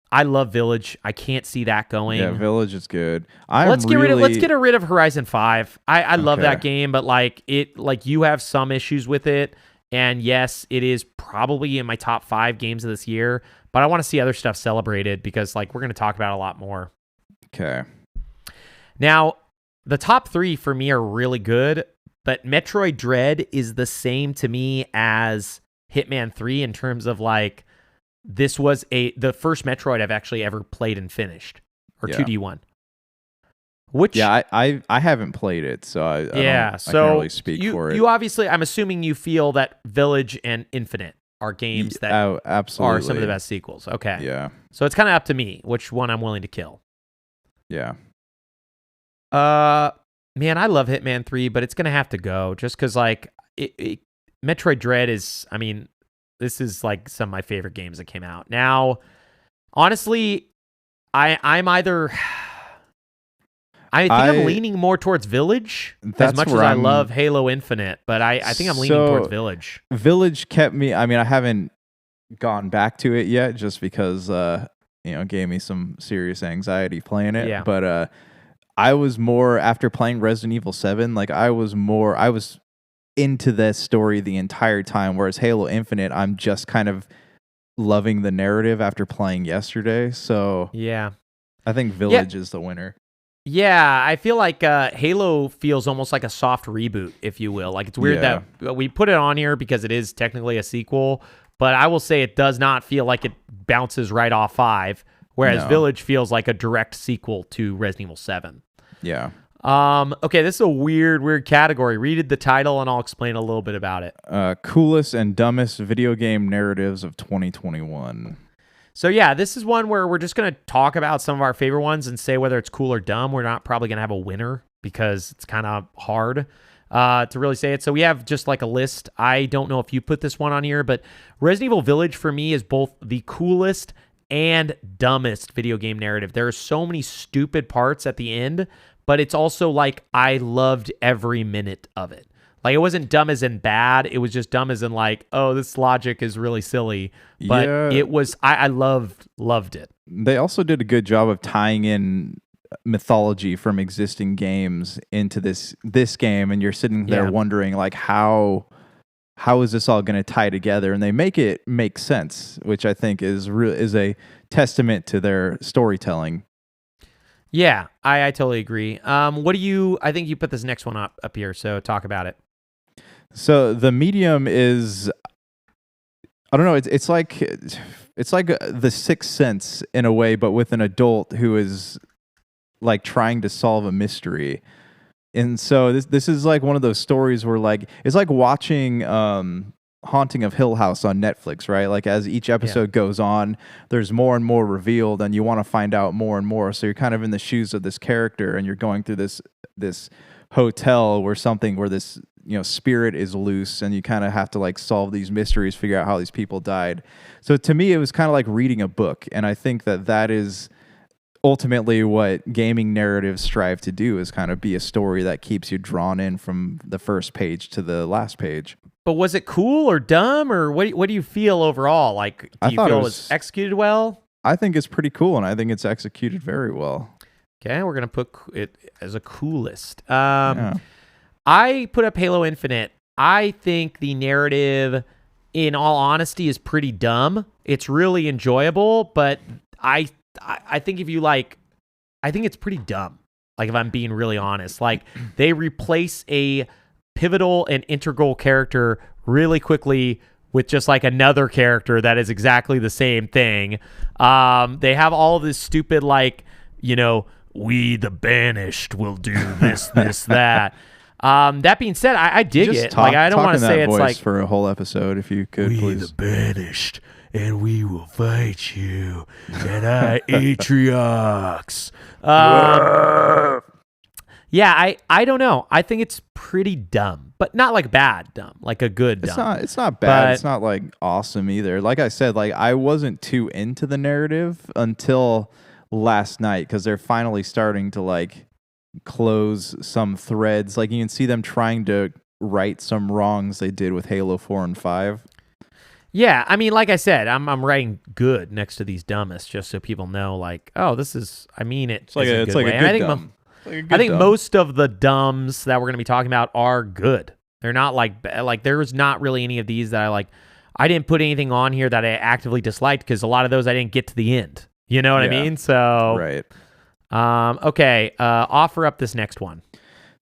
I love Village. I can't see that going. Yeah, Village is good. Let's get rid of Horizon 5. I love that game, but like you have some issues with it. And yes, it is probably in my top 5 games of this year, but I want to see other stuff celebrated because like we're going to talk about it a lot more. Okay. Now, the top 3 for me are really good, but Metroid Dread is the same to me as Hitman 3 in terms of like this was the first Metroid I've actually ever played and finished, or 2D one. Which I haven't played it, so I can't really speak for it. You obviously, I'm assuming you feel that Village and Infinite are games that absolutely are some of the best sequels. Okay. Yeah. So it's kind of up to me which one I'm willing to kill. Yeah. Man, I love Hitman 3, but it's gonna have to go just because like Metroid Dread is. I mean, this is like some of my favorite games that came out. Now, honestly, I'm either. I think I'm leaning more towards Village as much as I love Halo Infinite, but I think I'm leaning towards Village. Village kept me. I mean, I haven't gone back to it yet, just because gave me some serious anxiety playing it. Yeah. But I was more after playing Resident Evil 7. Like I was into this story the entire time, whereas Halo Infinite, I'm just kind of loving the narrative after playing yesterday. So yeah, I think Village is the winner. Yeah, I feel like Halo feels almost like a soft reboot, if you will. Like it's weird that we put it on here because it is technically a sequel, but I will say it does not feel like it bounces right off 5, whereas Village feels like a direct sequel to Resident Evil 7. Yeah. Okay, this is a weird category. Read the title and I'll explain a little bit about it. Coolest and dumbest video game narratives of 2021. So yeah, this is one where we're just going to talk about some of our favorite ones and say whether it's cool or dumb. We're not probably going to have a winner because it's kind of hard to really say it. So we have just like a list. I don't know if you put this one on here, but Resident Evil Village for me is both the coolest and dumbest video game narrative. There are so many stupid parts at the end, but it's also like I loved every minute of it. Like it wasn't dumb as in bad. It was just dumb as in like, oh, this logic is really silly. But it was, I loved it. They also did a good job of tying in mythology from existing games into this game, and you're sitting there wondering like how is this all going to tie together? And they make it make sense, which I think is a testament to their storytelling. Yeah, I totally agree. I think you put this next one up here, so talk about it. So the medium is, I don't know. It's like The Sixth Sense in a way, but with an adult who is like trying to solve a mystery. And so this is like one of those stories where like it's like watching Haunting of Hill House on Netflix, right? Like as each episode goes on, there's more and more revealed, and you want to find out more and more. So you're kind of in the shoes of this character, and you're going through this hotel where this spirit is loose, and you kind of have to like solve these mysteries, figure out how these people died. So to me, it was kind of like reading a book, and I think that is ultimately what gaming narratives strive to do, is kind of be a story that keeps you drawn in from the first page to the last page. But was it cool or dumb, or what do you feel overall? Like, do you feel it was executed well? I think it's pretty cool, and I think it's executed very well. Okay, we're gonna put it as a coolest. I put up Halo Infinite. I think the narrative, in all honesty, is pretty dumb. It's really enjoyable, but I think if you like, I think it's pretty dumb. Like if I'm being really honest, like they replace a pivotal and integral character really quickly with just like another character that is exactly the same thing. They have all this stupid like, we the banished will do this, that. That being said, I dig it. I don't want to say it's like for a whole episode, if you could, we please. the banished and we will fight you, and I Atriox. Yeah, I don't know. I think it's pretty dumb, but not like bad dumb, like a good dumb. It's not bad. But- It's not like awesome either. Like I said, like I wasn't too into the narrative until last night because they're finally starting to like close some threads. Like you can see them trying to right some wrongs they did with Halo 4 and 5. Yeah, I mean, like I said, I'm writing good next to these dumbest just so people know, like, oh, this is. I mean, It's like a way. good And I think dumb. It's like a good I think dumb. most of the dumbs that we're going to be talking about are good. They're not like there's not really any of these that I like. I didn't put anything on here that I actively disliked because a lot of those I didn't get to the end. You know what I Yeah. mean? So, Right. Okay, offer up this next one.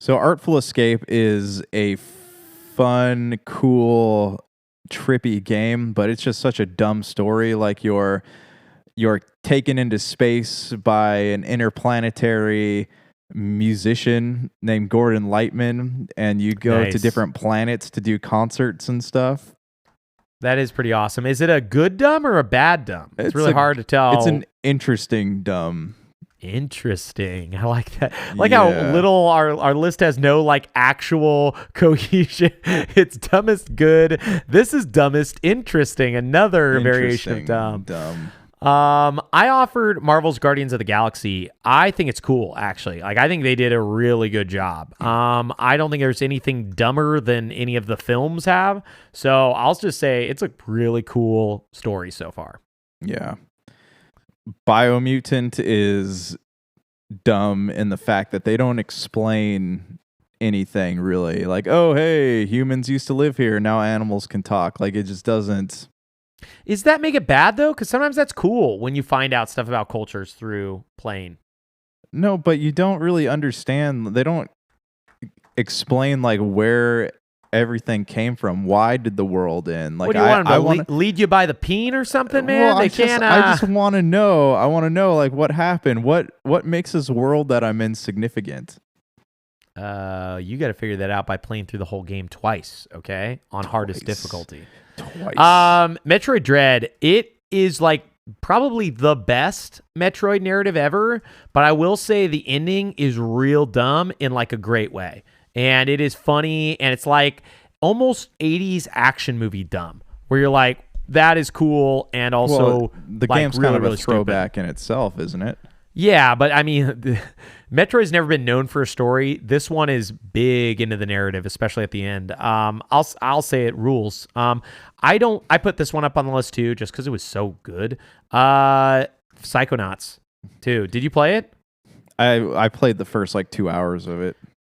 So Artful Escape is a fun, cool, trippy game, but it's just such a dumb story. Like you're taken into space by an interplanetary musician named Gordon Lightman, and you go to Nice. different planets to do concerts and stuff. That is pretty awesome. Is it a good dumb or a bad dumb? It's really a- hard to tell. It's an interesting dumb. Interesting. I like that. I like how Yeah. little our list has no like actual cohesion. It's dumbest good. This is dumbest interesting. Another variation of Interesting dumb. dumb. I offered Marvel's Guardians of the Galaxy. I think it's cool, actually. Like I think they did a really good job. I don't think there's anything dumber than any of the films have. So I'll just say it's a really cool story so far. Yeah. Biomutant is dumb in the fact that they don't explain anything really. Like, oh, hey, humans used to live here. Now animals can talk. Like, it just doesn't. Does that make it bad though? Because sometimes that's cool when you find out stuff about cultures through playing. No, but you don't really understand. They don't explain, like, where everything came from. Why did the world end? Like, What do you want them to wanna- lead you by the peen or something, man? Well, They I can't. just want to know. I want to know, like, what happened. What makes this world that I'm in significant? You got to figure that out by playing through the whole game twice, okay? On hardest Twice. difficulty. Twice. Metroid Dread, it is like probably the best Metroid narrative ever, but I will say the ending is real dumb in like a great way. And it is funny, and it's like almost 80s action movie dumb, where you're like, that is cool, and also Well, the like, game's really, kind of really a stupid. throwback in itself, isn't it? Yeah, but I mean, Metroid's never been known for a story. This one is big into the narrative, especially at the end. I'll say it rules. I put this one up on the list too, just because it was so good. Psychonauts 2. Did you play it? I played the first like 2 hours of it.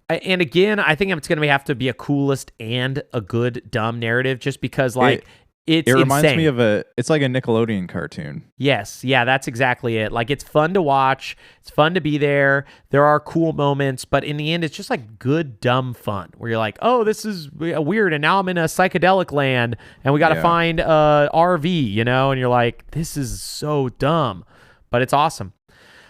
And again, I think it's going to have to be a coolest and a good dumb narrative, just because like it's It reminds insane. me of it's like a Nickelodeon cartoon. Yes. Yeah, that's exactly it. Like, it's fun to watch. It's fun to be there. There are cool moments, but in the end, it's just like good, dumb fun where you're like, oh, this is weird. And now I'm in a psychedelic land and we got to Yeah. find a RV, you know? And you're like, this is so dumb, but it's awesome.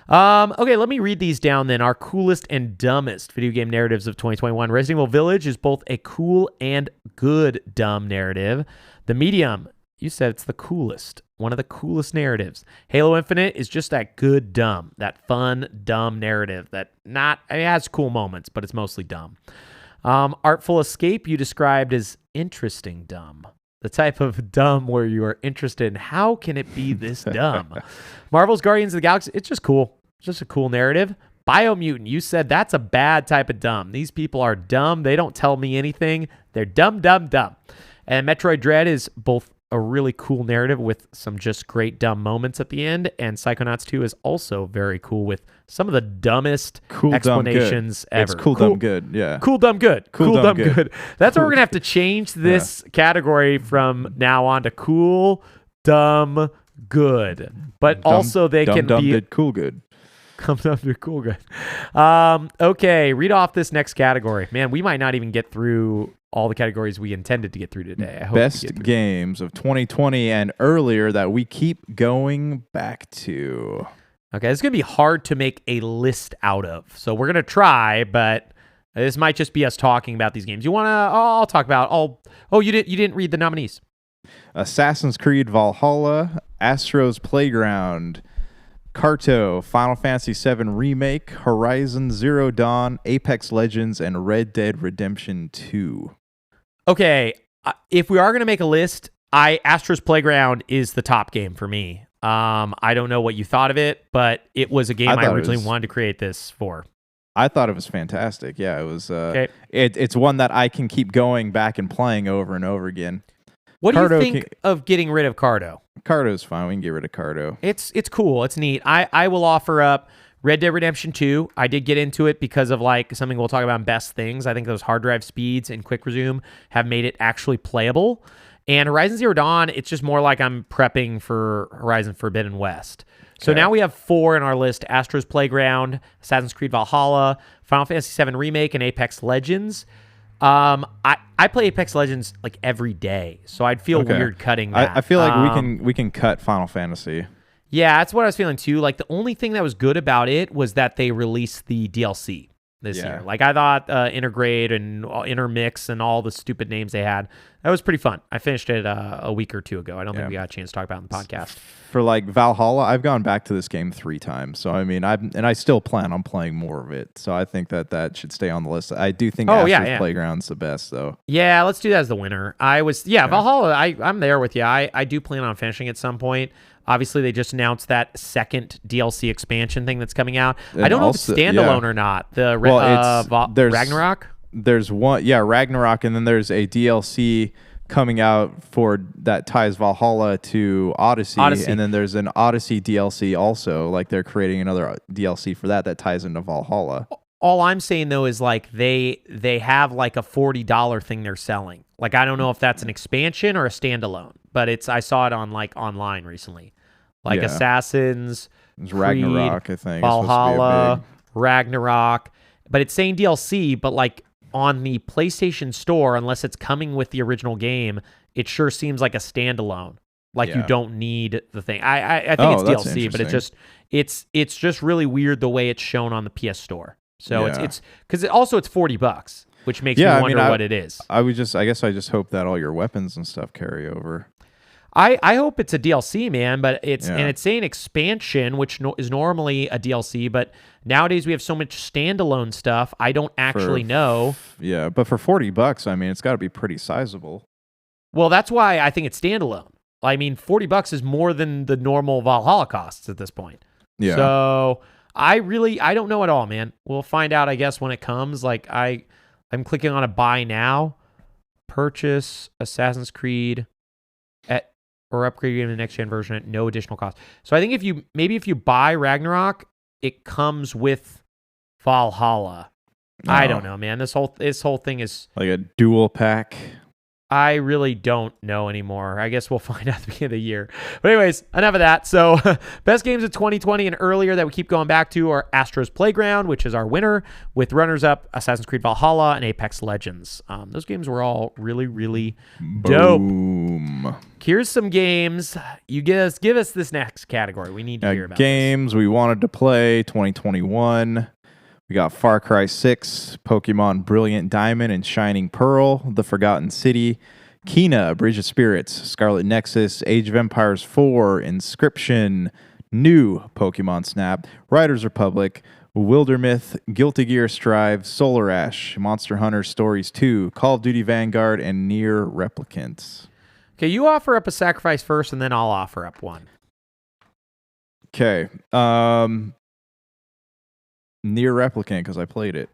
Okay, let me read these down then. Our coolest and dumbest video game narratives of 2021. Resident Evil Village is both a cool and good dumb narrative. The Medium, you said it's the coolest. One of the coolest narratives. Halo Infinite is just that good dumb, that fun dumb narrative that it has cool moments, but it's mostly dumb. Artful Escape you described as interesting dumb. The type of dumb where you are interested in how can it be this dumb. Marvel's Guardians of the Galaxy, it's just cool. It's just a cool narrative. Biomutant, you said that's a bad type of dumb. These people are dumb. They don't tell me anything. They're dumb, dumb, dumb. And Metroid Dread is both a really cool narrative with some just great dumb moments at the end. And Psychonauts 2 is also very cool with some of the dumbest Cool, explanations dumb, good. ever. It's cool, dumb, good. Yeah. Cool, dumb, good. Cool, dumb, good. That's why we're going to have to change this category from now on to cool, dumb, good. But also they dumb, can dumb, be good, cool, good. comes up to cool, good. Okay, read off this next category. Man, we might not even get through all the categories we intended to get through today. I hope we Best get through. games of 2020 and earlier that we keep going back to. Okay, it's going to be hard to make a list out of. So we're going to try, but this might just be us talking about these games. You want to I'll talk about you didn't read the nominees. Assassin's Creed Valhalla, Astro's Playground, Carto, Final Fantasy VII Remake, Horizon Zero Dawn, Apex Legends, and Red Dead Redemption 2. Okay, if we are going to make a list, Astro's Playground is the top game for me. I don't know what you thought of it, but it was a game I originally wanted to create this for. I thought it was fantastic. Yeah, it was. Okay. It's one that I can keep going back and playing over and over again. What do you think of getting rid of Carto? Carto's fine. We can get rid of Carto. It's cool. It's neat. I will offer up Red Dead Redemption 2. I did get into it because of like something we'll talk about in best things. I think those hard drive speeds and quick resume have made it actually playable. And Horizon Zero Dawn, it's just more like I'm prepping for Horizon Forbidden West. So now we have 4 in our list: Astro's Playground, Assassin's Creed Valhalla, Final Fantasy VII Remake, and Apex Legends. I play Apex Legends like every day, so I'd feel weird cutting that. I feel like we can cut Final Fantasy. Yeah, that's what I was feeling too. Like the only thing that was good about it was that they released the DLC this year. Like I thought Intergrade and Intermix and all the stupid names they had, that was pretty fun. I finished it a week or 2 ago. I don't think we got a chance to talk about it in the podcast. For like Valhalla, I've gone back to this game 3 times. So I mean, I still plan on playing more of it. So I think that should stay on the list. I do think Astro's Playground's the best though. Yeah, let's do that as the winner. Valhalla, I'm there with you. I do plan on finishing at some point. Obviously, they just announced that second DLC expansion thing that's coming out. And I don't know if it's standalone or not. The Ragnarok? There's one, Ragnarok, and then there's a DLC coming out for that ties Valhalla to Odyssey. And then there's an Odyssey DLC also. Like they're creating another DLC for that ties into Valhalla. All I'm saying though is like they have like a $40 thing they're selling. Like I don't know if that's an expansion or a standalone, but I saw it on like online recently. Like Assassin's Creed, Ragnarok, I think. Valhalla, Ragnarok. But it's saying DLC, but like on the PlayStation Store, unless it's coming with the original game, it sure seems like a standalone. Like you don't need the thing. I think it's DLC, but it's just really weird the way it's shown on the PS Store. So it's because it's $40, which makes me wonder what it is. I guess I just hope that all your weapons and stuff carry over. I hope it's a DLC, man, but it's saying expansion, which is normally a DLC, but nowadays we have so much standalone stuff. I don't actually know. Yeah, but for $40, I mean, it's got to be pretty sizable. Well, that's why I think it's standalone. I mean, $40 is more than the normal Valhalla costs at this point. Yeah. So I don't know at all, man. We'll find out, I guess, when it comes. Like I'm clicking on a buy now, purchase Assassin's Creed or upgrade in the next gen version at no additional cost. So I think if you buy Ragnarok, it comes with Valhalla. No. I don't know, man. This whole thing is like a dual pack. I really don't know anymore. I guess we'll find out at the beginning of the year. But anyways, enough of that. So best games of 2020 and earlier that we keep going back to are Astro's Playground, which is our winner, with runners-up Assassin's Creed Valhalla and Apex Legends. Those games were all really, really dope. Boom. Here's some games. You give us this next category. We need to hear about games we wanted to play 2021. We got Far Cry 6, Pokemon Brilliant Diamond and Shining Pearl, The Forgotten City, Kena, Bridge of Spirits, Scarlet Nexus, Age of Empires 4, Inscription, new Pokemon Snap, Riders Republic, Wildermyth, Guilty Gear Strive, Solar Ash, Monster Hunter Stories 2, Call of Duty Vanguard, and Nier Replicant. Okay, you offer up a sacrifice first, and then I'll offer up one. Okay. Nier Replicant, because I played it.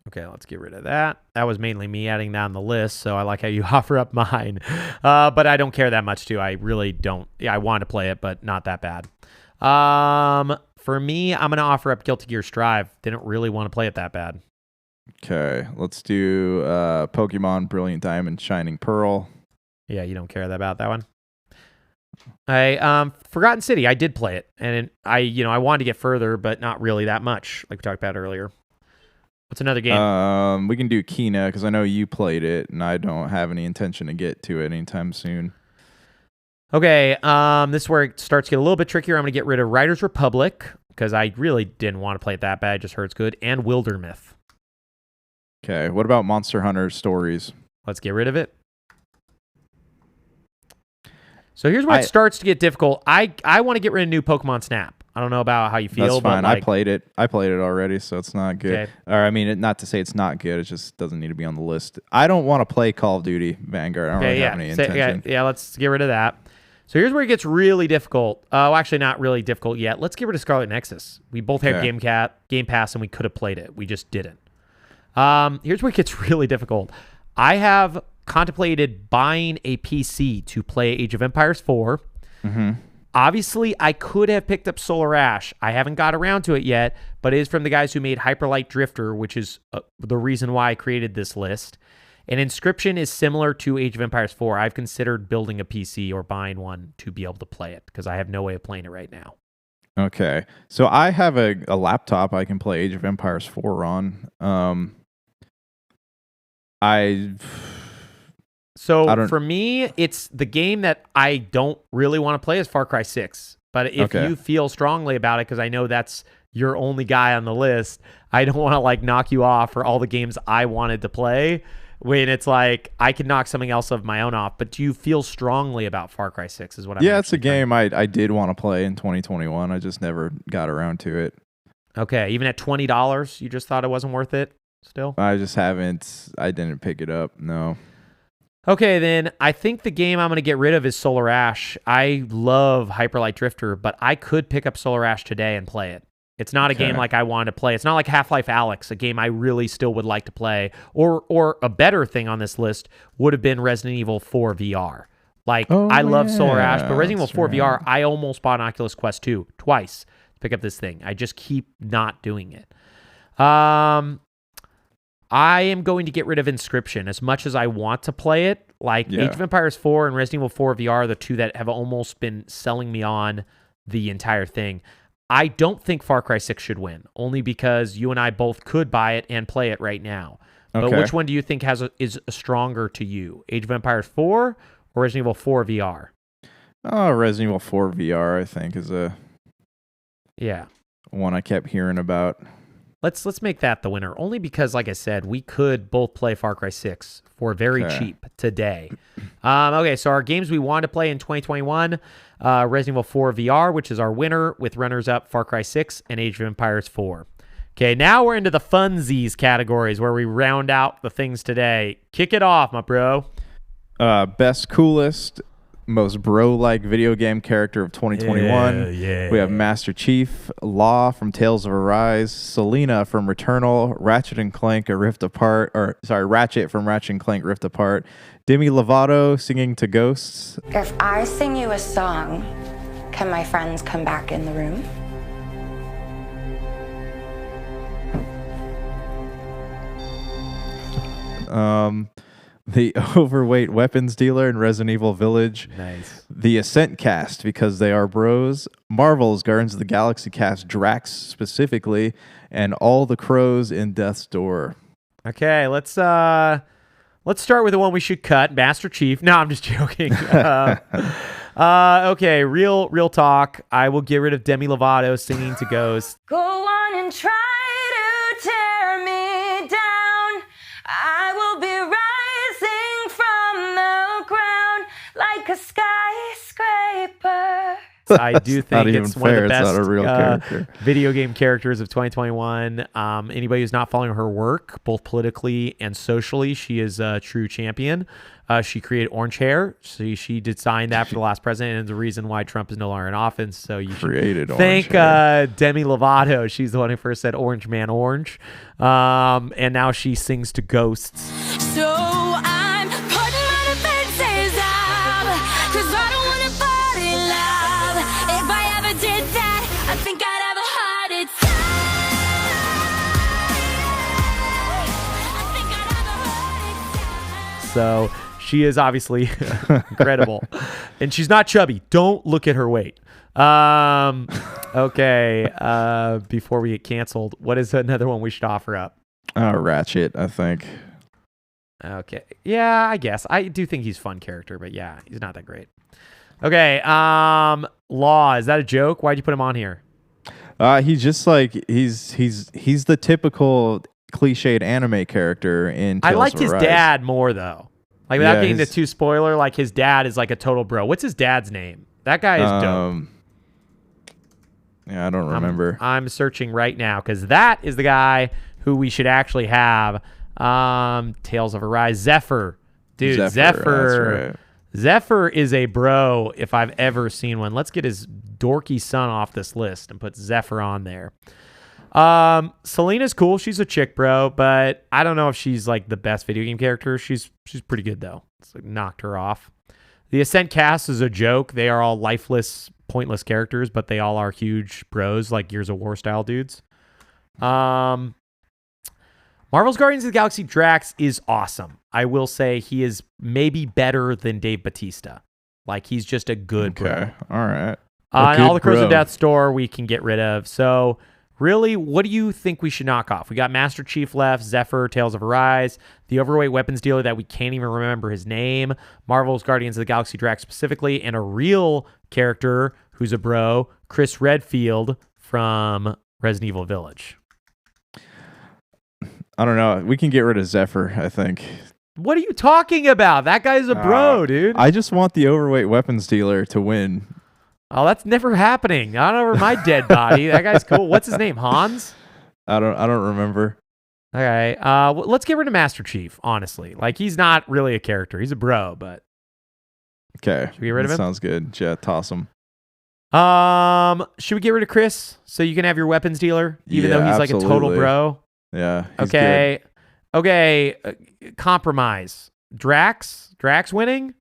Okay, let's get rid of that. That was mainly me adding down the list, so I like how you offer up mine. But I don't care that much, too. I really don't. Yeah, I want to play it, but not that bad. For me, I'm going to offer up Guilty Gear Strive. Didn't really want to play it that bad. Okay, let's do Pokemon Brilliant Diamond, Shining Pearl. Yeah, you don't care about that one? Forgotten City, I did play it, and I wanted to get further, but not really that much, like we talked about earlier. What's another game? We can do Kena, because I know you played it, and I don't have any intention to get to it anytime soon. Okay, this is where it starts to get a little bit trickier. I'm going to get rid of Riders Republic, because I really didn't want to play it that bad, I just heard it's good, and Wildermyth. Okay, what about Monster Hunter Stories? Let's get rid of it. So here's where it starts to get difficult. I want to get rid of new Pokemon Snap. I don't know about how you feel. That's fine. But I played it. I played it already, so it's not good. Okay. Or I mean, not to say it's not good. It just doesn't need to be on the list. I don't want to play Call of Duty Vanguard. I don't really have any intention. Yeah, let's get rid of that. So here's where it gets really difficult. Well, actually, not really difficult yet. Let's get rid of Scarlet Nexus. We both have Game Pass, and we could have played it. We just didn't. Here's where it gets really difficult. I have contemplated buying a PC to play Age of Empires 4. Mm-hmm. Obviously, I could have picked up Solar Ash. I haven't got around to it yet, but it is from the guys who made Hyperlight Drifter, which is the reason why I created this list. And Inscription is similar to Age of Empires 4. I've considered building a PC or buying one to be able to play it because I have no way of playing it right now. Okay. So I have a laptop I can play Age of Empires 4 on. So for me, it's the game that I don't really want to play is Far Cry 6. But if you feel strongly about it, because I know that's your only guy on the list, I don't want to like knock you off for all the games I wanted to play when it's like I could knock something else of my own off. But do you feel strongly about Far Cry 6 is what I'm it's a game I did want to play in 2021. I just never got around to it. Okay. Even at $20, you just thought it wasn't worth it still? I just haven't. I didn't pick it up. No. Okay, then I think the game I'm going to get rid of is Solar Ash. I love Hyperlight Drifter, but I could pick up Solar Ash today and play it. It's not a game like I wanted to play. It's not like Half-Life Alyx, a game I really still would like to play. Or a better thing on this list would have been Resident Evil 4 VR. I love Solar Ash, but Resident Evil 4 VR, I almost bought an Oculus Quest 2 twice to pick up this thing. I just keep not doing it. I am going to get rid of Inscription as much as I want to play it. Age of Empires 4 and Resident Evil 4 VR are the two that have almost been selling me on the entire thing. I don't think Far Cry 6 should win, only because you and I both could buy it and play it right now. Okay. But which one do you think is stronger to you? Age of Empires 4 or Resident Evil 4 VR? Resident Evil 4 VR, I think, is a one I kept hearing about. Let's make that the winner, only because, like I said, we could both play Far Cry 6 for very cheap today. Okay, so our games we want to play in 2021, Resident Evil 4 VR, which is our winner, with runners-up Far Cry 6 and Age of Empires 4. Okay, now we're into the funsies categories where we round out the things today. Kick it off, my bro. Best, coolest, most bro-like video game character of 2021. We have Master Chief, Law from Tales of Arise, Selena from Returnal, Ratchet and Clank Rift Apart, Ratchet from Ratchet and Clank Rift Apart, Demi Lovato singing to Ghosts. If I sing you a song, can my friends come back in the room? The overweight weapons dealer in Resident Evil Village. Nice. The Ascent cast, because they are bros. Marvel's Guardians of the Galaxy cast, Drax specifically, and all the crows in Death's Door. Okay, let's start with the one we should cut, Master Chief. No, I'm just joking. Okay, real talk. I will get rid of Demi Lovato singing to Ghost. Go on and try to tear me down. I will be rising from the ground like a skyscraper. I do think it's one of the best a real character. Video game characters of 2021. Anybody who's not following her work, both politically and socially, she is a true champion. She created orange hair. She designed that for the last president, and the reason why Trump is no longer in office. So you should thank Demi Lovato. She's the one who first said "Orange Man, Orange," and now she sings to ghosts. So I'm putting my defenses up, 'cause I don't want to fall in love. If I ever did that, I think I'd have a heart attack. So she is obviously incredible, and she's not chubby. Don't look at her weight. Okay. Before we get canceled, what is another one we should offer up? Ratchet, I think. Okay. Yeah, I guess. I do think he's a fun character, but yeah, he's not that great. Okay. Law, is that a joke? Why'd you put him on here? He's just like he's the typical cliched anime character in Tales I liked of his Arise. dad more though. Like without Yeah, getting his- too spoiler, like his dad is like a total bro. What's his dad's name? That guy is dope. Yeah, I don't remember. I'm searching right now because that is the guy who we should actually have. Tales of Arise, Zephyr, dude. Zephyr. That's right. Zephyr is a bro if I've ever seen one. Let's get his dorky son off this list and put Zephyr on there. Selena's cool. She's a chick bro, but I don't know if she's like the best video game character. She's pretty good though. It's like knocked her off. The Ascent cast is a joke. They are all lifeless, pointless characters, but they all are huge bros, like Gears of War style dudes. Marvel's Guardians of the Galaxy Drax is awesome. I will say he is maybe better than Dave Bautista. Like he's just a good bro. Okay, all right. And all the Crows of bro. Death store we can get rid of. So really, what do you think we should knock off? We got Master Chief left, Zephyr, Tales of Arise, the overweight weapons dealer that we can't even remember his name, Marvel's Guardians of the Galaxy Drax specifically, and a real character who's a bro, Chris Redfield from Resident Evil Village. I don't know. We can get rid of Zephyr, I think. What are you talking about? That guy's a bro, dude. I just want the overweight weapons dealer to win. Oh, that's never happening. Not over my dead body. That guy's cool. What's his name? Hans? I don't remember. Okay. Let's get rid of Master Chief, honestly. Like, he's not really a character. He's a bro, but... Okay. Should we get rid of That him? Sounds good. Yeah, toss him. Should we get rid of Chris so you can have your weapons dealer, even though Yeah, he's like a total absolutely. bro? Yeah. he's Okay. Okay. Compromise. Drax winning?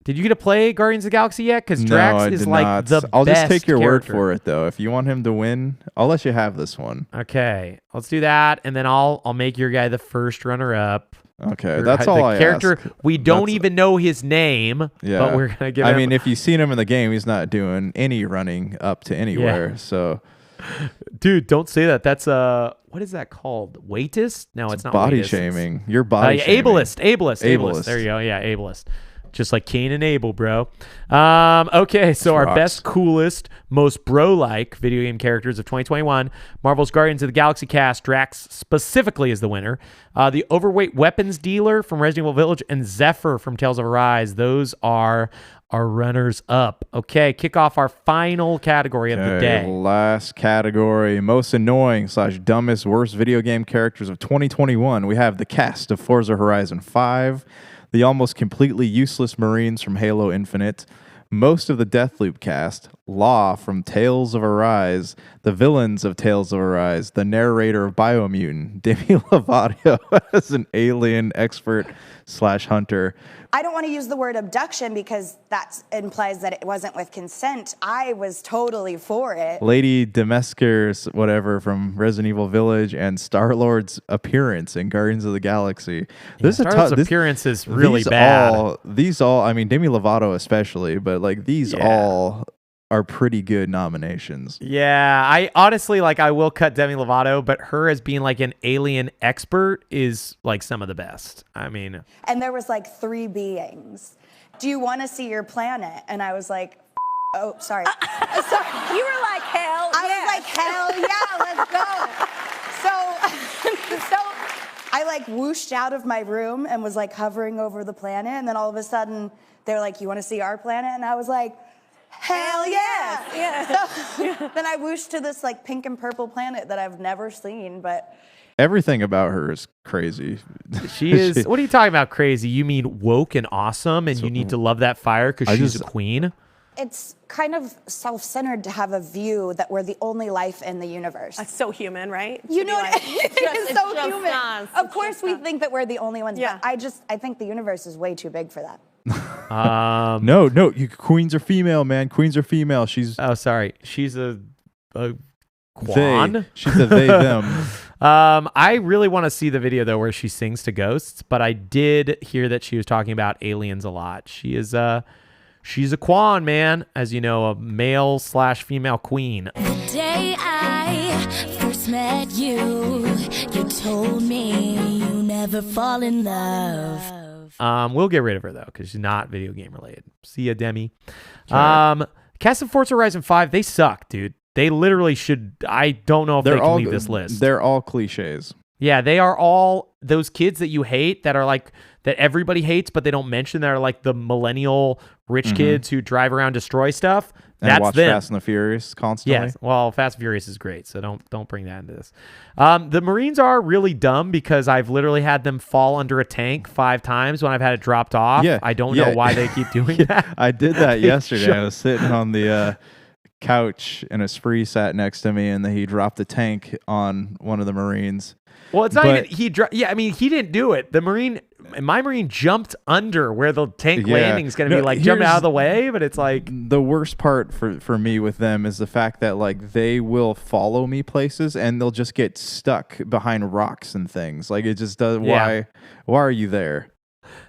Did you get to play Guardians of the Galaxy yet? Because good. Drax No, I is did like not. the I'll best just take your character. word for it, though. If you want him to win, I'll let you have this one. Okay, let's do that, and then I'll make your guy the first runner-up. Okay, Or that's the all I character. ask. We don't That's- even know his name, Yeah. but we're gonna give I him. mean, if you've seen him in the game, he's not doing any running up to anywhere. So dude, don't say that. That's what is that called? Weightist? No, it's not body weightist. shaming. You're body shaming. Ableist. Ableist. There you go. Yeah, ableist. Just like Cain and Abel, bro. Okay, so our rocks. best, coolest, most bro-like video game characters of 2021. Marvel's Guardians of the Galaxy cast, Drax specifically is the winner. The overweight weapons dealer from Resident Evil Village and Zephyr from Tales of Arise. Those are our runners-up. Okay, kick off our final category of the Okay, day. last category, most annoying / dumbest worst video game characters of 2021. We have the cast of Forza Horizon 5, the almost completely useless Marines from Halo Infinite, most of the Deathloop cast, Law from Tales of Arise, the villains of Tales of Arise, the narrator of Biomutant, Demi Lovato as an alien expert / hunter. I don't want to use the word abduction because that implies that it wasn't with consent. I was totally for it. Lady Demeskers, whatever, from Resident Evil Village, and Star-Lord's appearance in Guardians of the Galaxy. This is a Star-Lord's tough. appearance is really bad. These all. I mean, Demi Lovato especially, but like these Yeah. all are pretty good nominations. Yeah, I honestly I will cut Demi Lovato, but her as being like an alien expert is like some of the best. I mean, And there was like 3 beings. Do you want to see your planet? And I was like, oh, sorry. Sorry. You were like, hell I was like, hell yeah, let's go. So I like whooshed out of my room and was like hovering over the planet. And then all of a sudden they're like, you want to see our planet? And I was like, hell yeah. So then I whooshed to this like pink and purple planet that I've never seen, but Everything about her is crazy. she is. What are you talking about? Crazy? You mean woke and awesome, and you need to love that fire because I she's just- a queen? it's kind of self-centered to have a view that we're the only life in the universe. That's so human, right? You To be know, like, it's so just human. us. Of It's course, just we us. think that we're the only ones, Yeah. but I think the universe is way too big for that. No, you queens are female, man. Queens are female. She's Oh, sorry. She's a they. Quan. She's a they them. I really want to see the video though where she sings to ghosts, but I did hear that she was talking about aliens a lot. She's a Quan, man, as you know, a male / female queen. The day I first met you, you told me you never fall in love. We'll get rid of her though because she's not video game related. See ya, Demi. Cast of Forza Horizon 5, they suck, dude. They literally should. I don't know if they can leave this list. They're all cliches. Yeah, they are all those kids that you hate that are like that everybody hates, but they don't mention that are like the millennial rich kids who drive around, destroy stuff. And That's watch them. Fast and the Furious constantly. Yes. Well, Fast and Furious is great, so don't bring that into this. The Marines are really dumb because I've literally had them fall under a tank 5 times when I've had it dropped off. Yeah. I don't know why they keep doing that. I did that yesterday. I was sitting on the couch and a spree sat next to me, and then he dropped a tank on one of the Marines. Well, it's not But- even yeah. I mean, he didn't do it. My Marine jumped under where the tank Yeah. landing is going to No, be, like jump out here's- of the way. But it's like, The worst part for me with them is the fact that like they will follow me places and they'll just get stuck behind rocks and things. Like it just does. Yeah. Why are you there?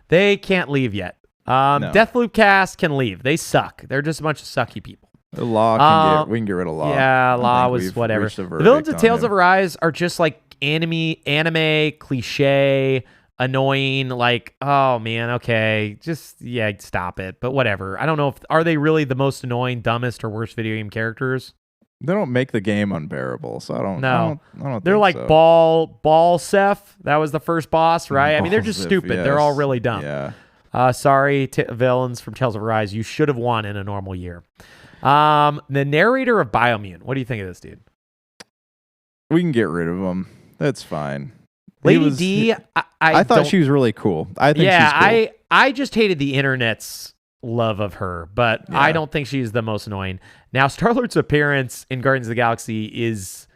they can't leave yet. No. Deathloop cast can leave. They suck. They're just a bunch of sucky people. The Law we can get rid of Law. Yeah, I Law think was we've whatever. reached a The villains verdict of on Tales him. of Arise are just like anime cliche, annoying. Like, oh man, okay, just stop it. But whatever. I don't know if are they really the most annoying, dumbest, or worst video game characters. They don't make the game unbearable, so I don't. No. I don't They're think like so. Ball Seth. That was the first boss, right? I mean, they're just Balls, stupid. They're all yes. really dumb. Yeah. Sorry, villains from Tales of Arise. You should have won in a normal year. The narrator of Biomutant. What do you think of this dude? We can get rid of him. That's fine. Lady D. I thought don't- she was really cool. I think she's cool. I just hated the internet's love of her, but Yeah. I don't think she's the most annoying. Now, Star-Lord's appearance in Guardians of the Galaxy is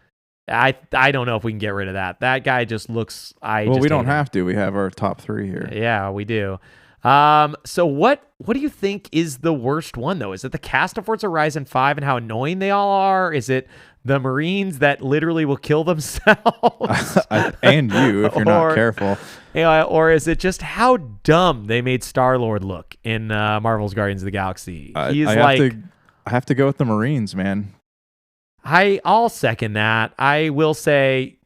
I don't know if we can get rid of that. That guy just looks we don't have to. We have our top 3 here. Yeah, we do. So what do you think is the worst one though? Is it the cast of Forza Horizon 5 and how annoying they all are? Is it the Marines that literally will kill themselves? And you, if you're Or- not careful. Or is it just how dumb they made Star-Lord look in Marvel's Guardians of the Galaxy? He's I have to go with the Marines, man. I'll second that. I will say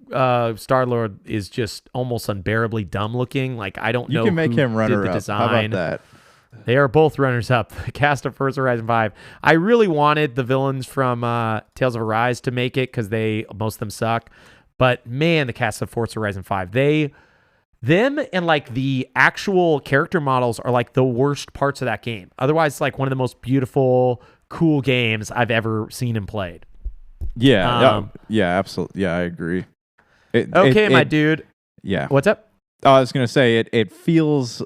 Star-Lord is just almost unbearably dumb looking. Like I don't know You can make who him did runner the up. design. How about that? They are both runners up. The cast of Forza Horizon 5. I really wanted the villains from Tales of Arise to make it because most of them suck. But man, the cast of Forza Horizon 5, them and like the actual character models are like the worst parts of that game. Otherwise, it's like one of the most beautiful, cool games I've ever seen and played. Yeah. Yeah, absolutely. Yeah, I agree. My dude. Yeah. What's up? I was going to say it feels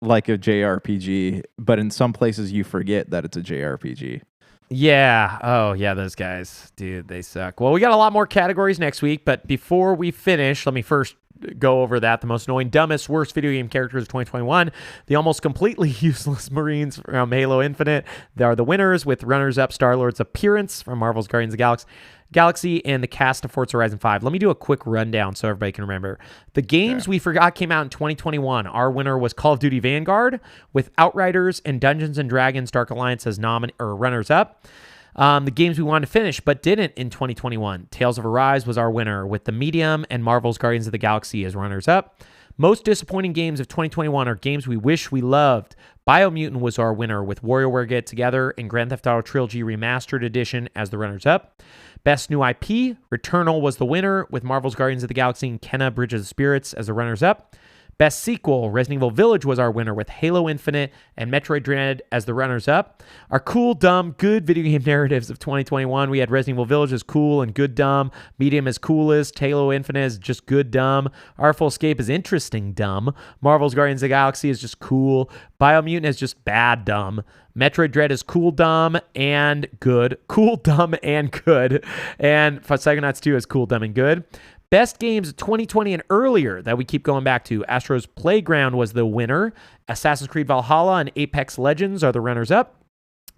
like a JRPG, but in some places you forget that it's a JRPG. Yeah. Oh, yeah, those guys. Dude, they suck. Well, we got a lot more categories next week, but before we finish, let me first go over that. The most annoying, dumbest, worst video game characters of 2021. The almost completely useless Marines from Halo Infinite. They are the winners, with runners-up Star-Lord's appearance from Marvel's Guardians of the Galaxy, and the cast of Forza Horizon 5. Let me do a quick rundown so everybody can remember. The games we forgot came out in 2021. Our winner was Call of Duty Vanguard, with Outriders and Dungeons & Dragons Dark Alliance as runners-up. The games we wanted to finish but didn't in 2021. Tales of Arise was our winner, with The Medium and Marvel's Guardians of the Galaxy as runners-up. Most disappointing games of 2021 are games we wish we loved. Biomutant was our winner, with WarioWare Get Together and Grand Theft Auto Trilogy Remastered Edition as the runners-up. Best New IP, Returnal was the winner, with Marvel's Guardians of the Galaxy and Kena Bridge of the Spirits as the runners-up. Best Sequel, Resident Evil Village was our winner, with Halo Infinite and Metroid Dread as the runners-up. Our cool, dumb, good video game narratives of 2021, we had Resident Evil Village as cool and good, dumb. Medium as coolest. Halo Infinite is just good, dumb. Artful Escape is interesting, dumb. Marvel's Guardians of the Galaxy is just cool. Biomutant is just bad, dumb. Metroid Dread is cool, dumb, and good. Cool, dumb, and good. And Psychonauts 2 is cool, dumb, and good. Best games of 2020 and earlier that we keep going back to. Astro's Playground was the winner. Assassin's Creed Valhalla and Apex Legends are the runners-up.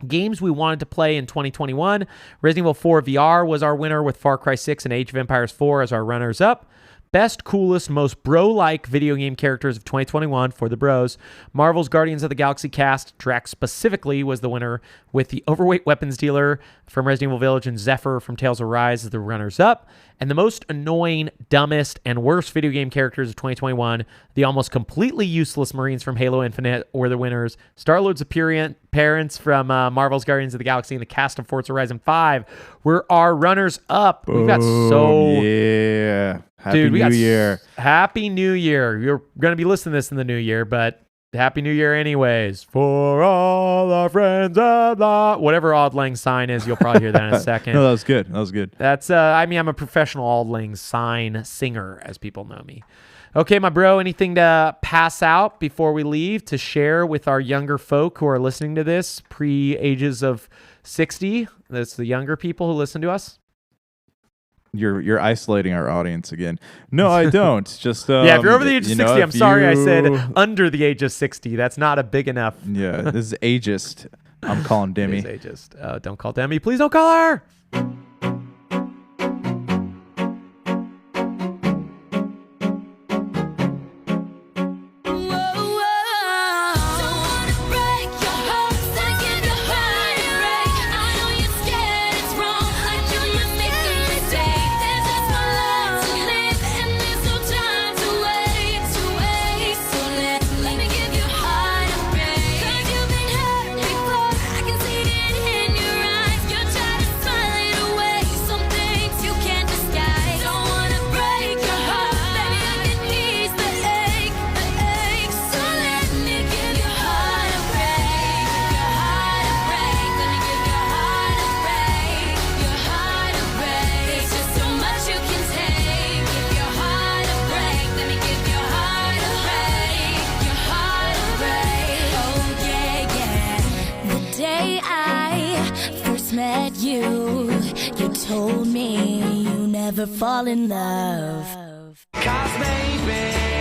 Games we wanted to play in 2021. Resident Evil 4 VR was our winner, with Far Cry 6 and Age of Empires 4 as our runners-up. Best, coolest, most bro-like video game characters of 2021 for the bros. Marvel's Guardians of the Galaxy cast, Drax specifically, was the winner, with the overweight weapons dealer from Resident Evil Village and Zephyr from Tales of Rise as the runners-up. And the most annoying, dumbest, and worst video game characters of 2021, the almost completely useless Marines from Halo Infinite were the winners. Star-Lord's parents from Marvel's Guardians of the Galaxy and the cast of Forza Horizon 5 were our runners-up. We've got so... Yeah. Happy Dude, we New got Year. Happy New Year. You're going to be listening to this in the new year, but Happy New Year anyways. For all our friends at the... Whatever Auld Lang Syne is, you'll probably hear that in a second. No, that was good. That was good. That's, I'm a professional Auld Lang Syne singer, as people know me. Okay, my bro, anything to pass out before we leave to share with our younger folk who are listening to this pre-ages of 60? That's the younger people who listen to us. You're isolating our audience again. No, I don't. Just Yeah, if you're over the age of 60, I'm if sorry I said you- under the age of 60. That's not a big enough. Yeah, this is ageist. I'm calling Demi. It is ageist. Don't call Demi. Please don't call her. You told me you never fall in love. 'Cause baby